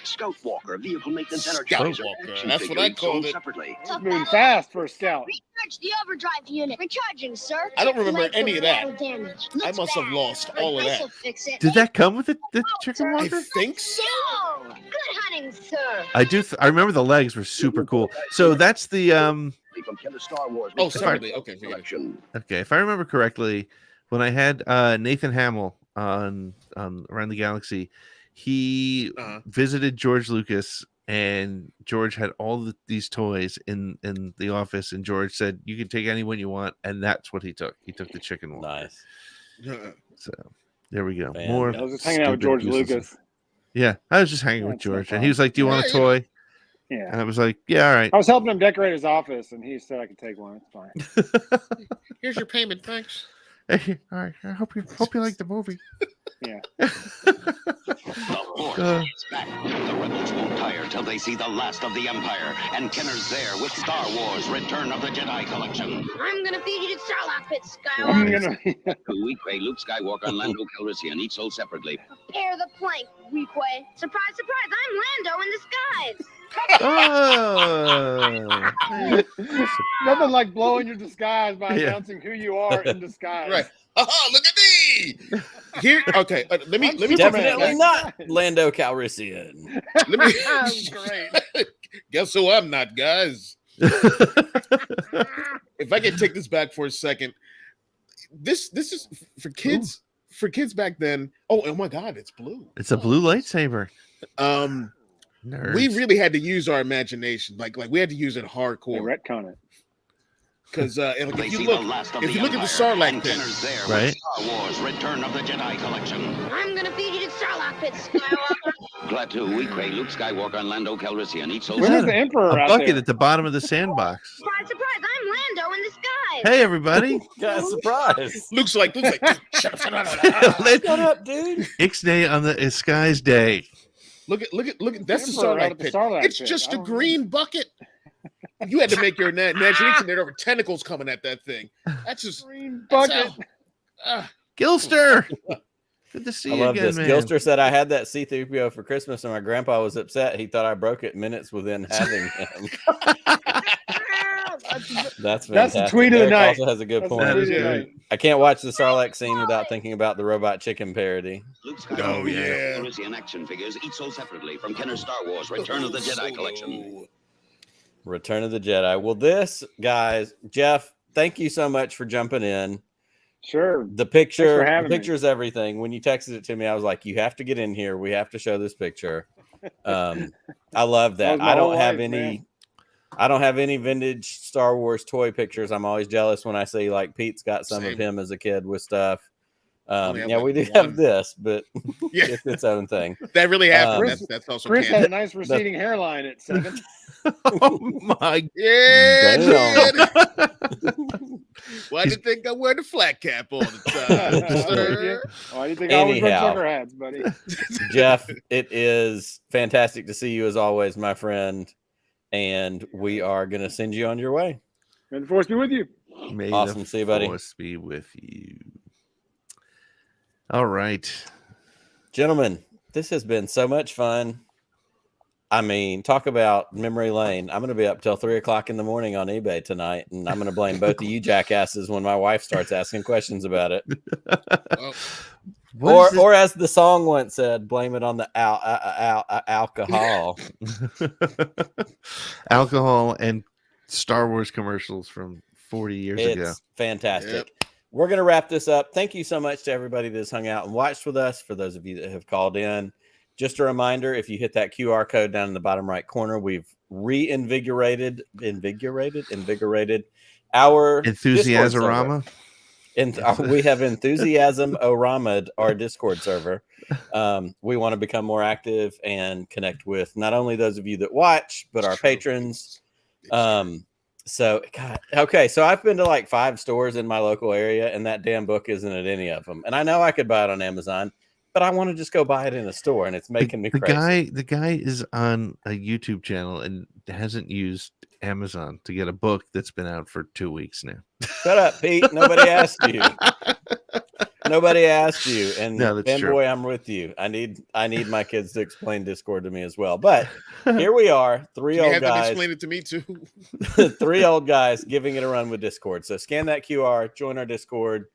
Scout Walker, vehicle maintenance Scout energizer, Walker, action that's what figure I each called sold it. separately. Moving fast for a scout. Recharge the overdrive unit. Recharging, sir. I don't remember Legs any of that. battle damage. I Looks must have bad, lost but all of this'll that. fix it. Did that come with the chicken I walker? think so. Oh, good hunting, sir. I do. I remember the legs were super cool. So that's the From Kenner Star Wars. Oh, separately. Okay, forget it. Collection. Okay, if I remember correctly, when I had Nathan Hamill on Around the Galaxy, he visited George Lucas, and George had all these toys in the office, and George said, "You can take any one you want," and that's what he took. He took the chicken one. Nice. So there we go. Man, More. I was just hanging out with stupid George useless- Lucas. Yeah, I was just hanging with That's no George, and he was problem. like, "Do you want a toy?" Yeah. And I was like, "Yeah, all right." I was helping him decorate his office, and he said I could take one. It's fine. Here's your payment, thanks. Hey, all right. I hope you like the movie. Yeah. The Force is back. The rebels won't tire till they see the last of the Empire. And Kenner's there with Star Wars Return of the Jedi Collection. I'm gonna feed you to Sarlacc pit, Skywalker. We create Luke Skywalker and Lando Calrissian, each sold separately. Prepare the plank, Weequay. Surprise, surprise, I'm Lando in disguise. Oh. Nothing like blowing your disguise by Yeah. announcing who you are in disguise. Right. Oh, look at me. Here, okay. Let me Definitely not Lando Calrissian. Let me. Great. Guess who I'm not, guys. If I can take this back for a second, this is for kids. Ooh. For kids back then. Oh my God, it's blue. It's a blue lightsaber. Nerds. We really had to use our imagination. Like we had to use it hardcore. Retcon it. Because if you look at the Sarlacc pit, right? Star Wars Return of the Jedi Collection. I'm gonna feed you to Sarlacc pit, Skywalker. Klaatu, we create Luke Skywalker and Lando Calrissian, each sold Where's the Emperor a out bucket there? at the bottom of the sandbox. Surprise, surprise, I'm Lando in disguise. Hey, everybody. Yeah, surprise. Looks like shut up, dude. Ixnay on the Skies Day. Look at that's the Emperor out Sarlacc at the pit. Sarlacc It's pit. just I a don't green bucket. You had to make your imagination. There were tentacles coming at that thing. That's just green bucket. Gilster. Good to see I you love again, this. man. Gilster said I had that C-3PO for Christmas, and my grandpa was upset. He thought I broke it minutes within having him. That's the tweet of the Eric night. Also has a good That's point. the tweet of the night. I can't watch the Sarlacc scene without thinking about the Robot Chicken parody. Luke Skywalker and Calrissian action figures, each sold separately from Kenner's Star Wars Return of the Jedi Collection. Return of the Jedi. Well, this, guys, Jeff, thank you so much for jumping in. Sure. The picture's everything. When you texted it to me, I was like, you have to get in here. We have to show this picture. I love that. I don't have any vintage Star Wars toy pictures. I'm always jealous when I see like Pete's got some of him as a kid with stuff. We do have this, but it's its own thing. That really happened. That's also Chris had a nice receding hairline at 7. Oh my! Yeah. Why do you think I wear the flat cap all the time, sir? Why do you think I always wear trucker hats, buddy? Jeff, it is fantastic to see you as always, my friend. And we are going to send you on your way. May the Force be with you. May awesome. See you, buddy. Force be with you. All right. Gentlemen, this has been so much fun. I mean, talk about memory lane. I'm going to be up till 3:00 in the morning on eBay tonight, and I'm going to blame both of you jackasses when my wife starts asking questions about it. Or as the song once said, blame it on the alcohol. Alcohol and Star Wars commercials from 40 years ago. It's fantastic. Yep. We're going to wrap this up. Thank you so much to everybody that's hung out and watched with us. For those of you that have called in, just a reminder, if you hit that QR code down in the bottom right corner, we've reinvigorated our Enthusiasm-rama. We have Enthusiasm-orama, our Discord server. We want to become more active and connect with not only those of you that watch, but our patrons. So I've been to like 5 stores in my local area, and that damn book isn't at any of them. And I know I could buy it on Amazon, but I want to just go buy it in a store, and it's making me crazy. The guy is on a YouTube channel and hasn't used Amazon to get a book that's been out for 2 weeks now. Shut up, Pete. Nobody asked you. Nobody asked you. And boy, I'm with you. I need my kids to explain Discord to me as well. But here we are, 3 old guys. Explain it to me too. 3 old guys giving it a run with Discord. So scan that QR, join our Discord.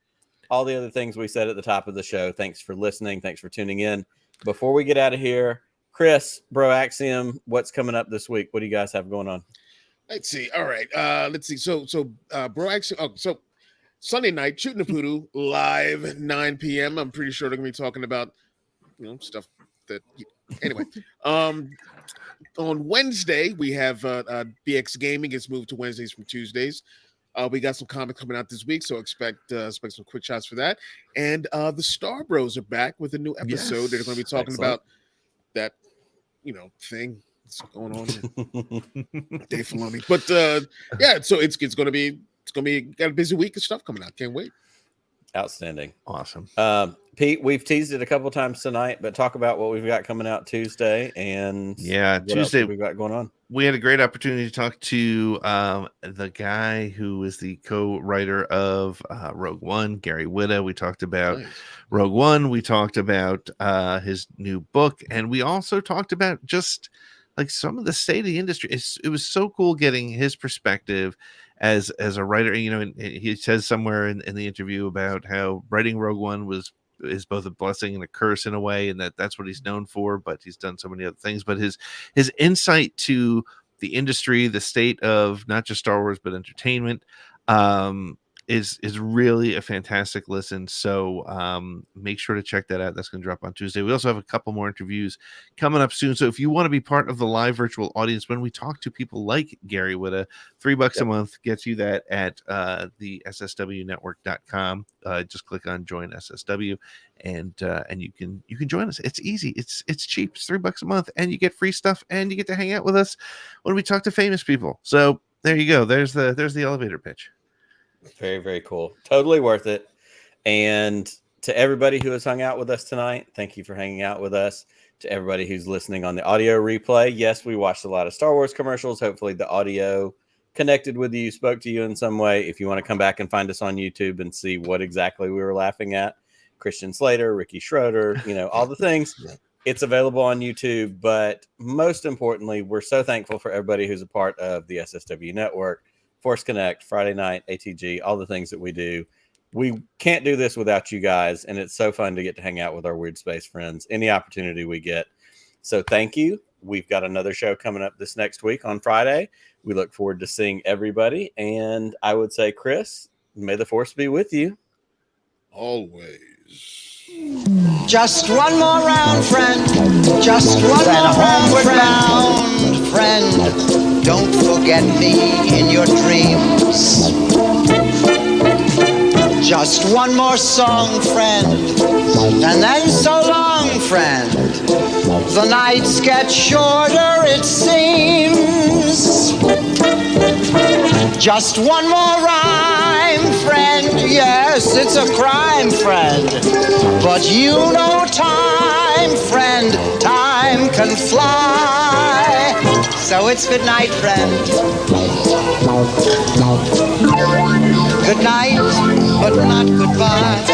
All the other things we said at the top of the show. Thanks for listening. Thanks for tuning in. Before we get out of here, Chris, Bro Axiom, what's coming up this week? What do you guys have going on? Let's see. All right. Let's see. So Bro Axiom. So Sunday night, Shooting the Poodoo live 9 p.m. I'm pretty sure they're gonna be talking about stuff that. Anyway, on Wednesday we have BX Gaming. It's moved to Wednesdays from Tuesdays. We got some comics coming out this week, so expect some quick shots for that. And the Star Bros are back with a new episode. Yes. They're going to be talking about that, thing that's going on with Dave Filoni. But so it's going to be got a busy week of stuff coming out. Can't wait. Outstanding. Awesome. Pete, we've teased it a couple times tonight, but talk about what we've got coming out Tuesday and Tuesday we've got going on. We had a great opportunity to talk to the guy who is the co-writer of Rogue One, Gary Whitta. We talked about Rogue One. We talked about his new book, and we also talked about just like some of the state of the industry. It was so cool getting his perspective as a writer. You know, and he says somewhere in the interview about how writing Rogue One is both a blessing and a curse in a way, and that's what he's known for, but he's done so many other things. But his insight to the industry, the state of not just Star Wars but entertainment, is really a fantastic listen. So make sure to check that out. That's going to drop on Tuesday. We also have a couple more interviews coming up soon. So if you want to be part of the live virtual audience when we talk to people like Gary Whitta, $3 a month gets you that at the SSWnetwork.com. Just click on join SSW and you can join us. It's easy. It's cheap. It's $3 a month and you get free stuff and you get to hang out with us when we talk to famous people. So there you go. There's the elevator pitch. Very, very cool. Totally worth it. And to everybody who has hung out with us tonight, thank you for hanging out with us. To everybody who's listening on the audio replay, yes, we watched a lot of Star Wars commercials. Hopefully the audio connected with you, spoke to you in some way. If you want to come back and find us on YouTube and see what exactly we were laughing at, Christian Slater, Ricky Schroeder, all the things, it's available on YouTube. But most importantly, we're so thankful for everybody who's a part of the SSW Network, Force Connect, Friday Night, ATG, all the things that we do. We can't do this without you guys, and it's so fun to get to hang out with our Weird Space friends any opportunity we get. So thank you. We've got another show coming up this next week on Friday. We look forward to seeing everybody, and I would say, Chris, may the Force be with you. Always. Just one more round, friend. Just one more round, friend. Don't forget me in your dreams. Just one more song, friend. And then so long, friend. The nights get shorter, it seems. Just one more rhyme, friend. Yes, it's a crime, friend. But you know time, friend. Time can fly. So it's good night, friend. Good night, but not goodbye.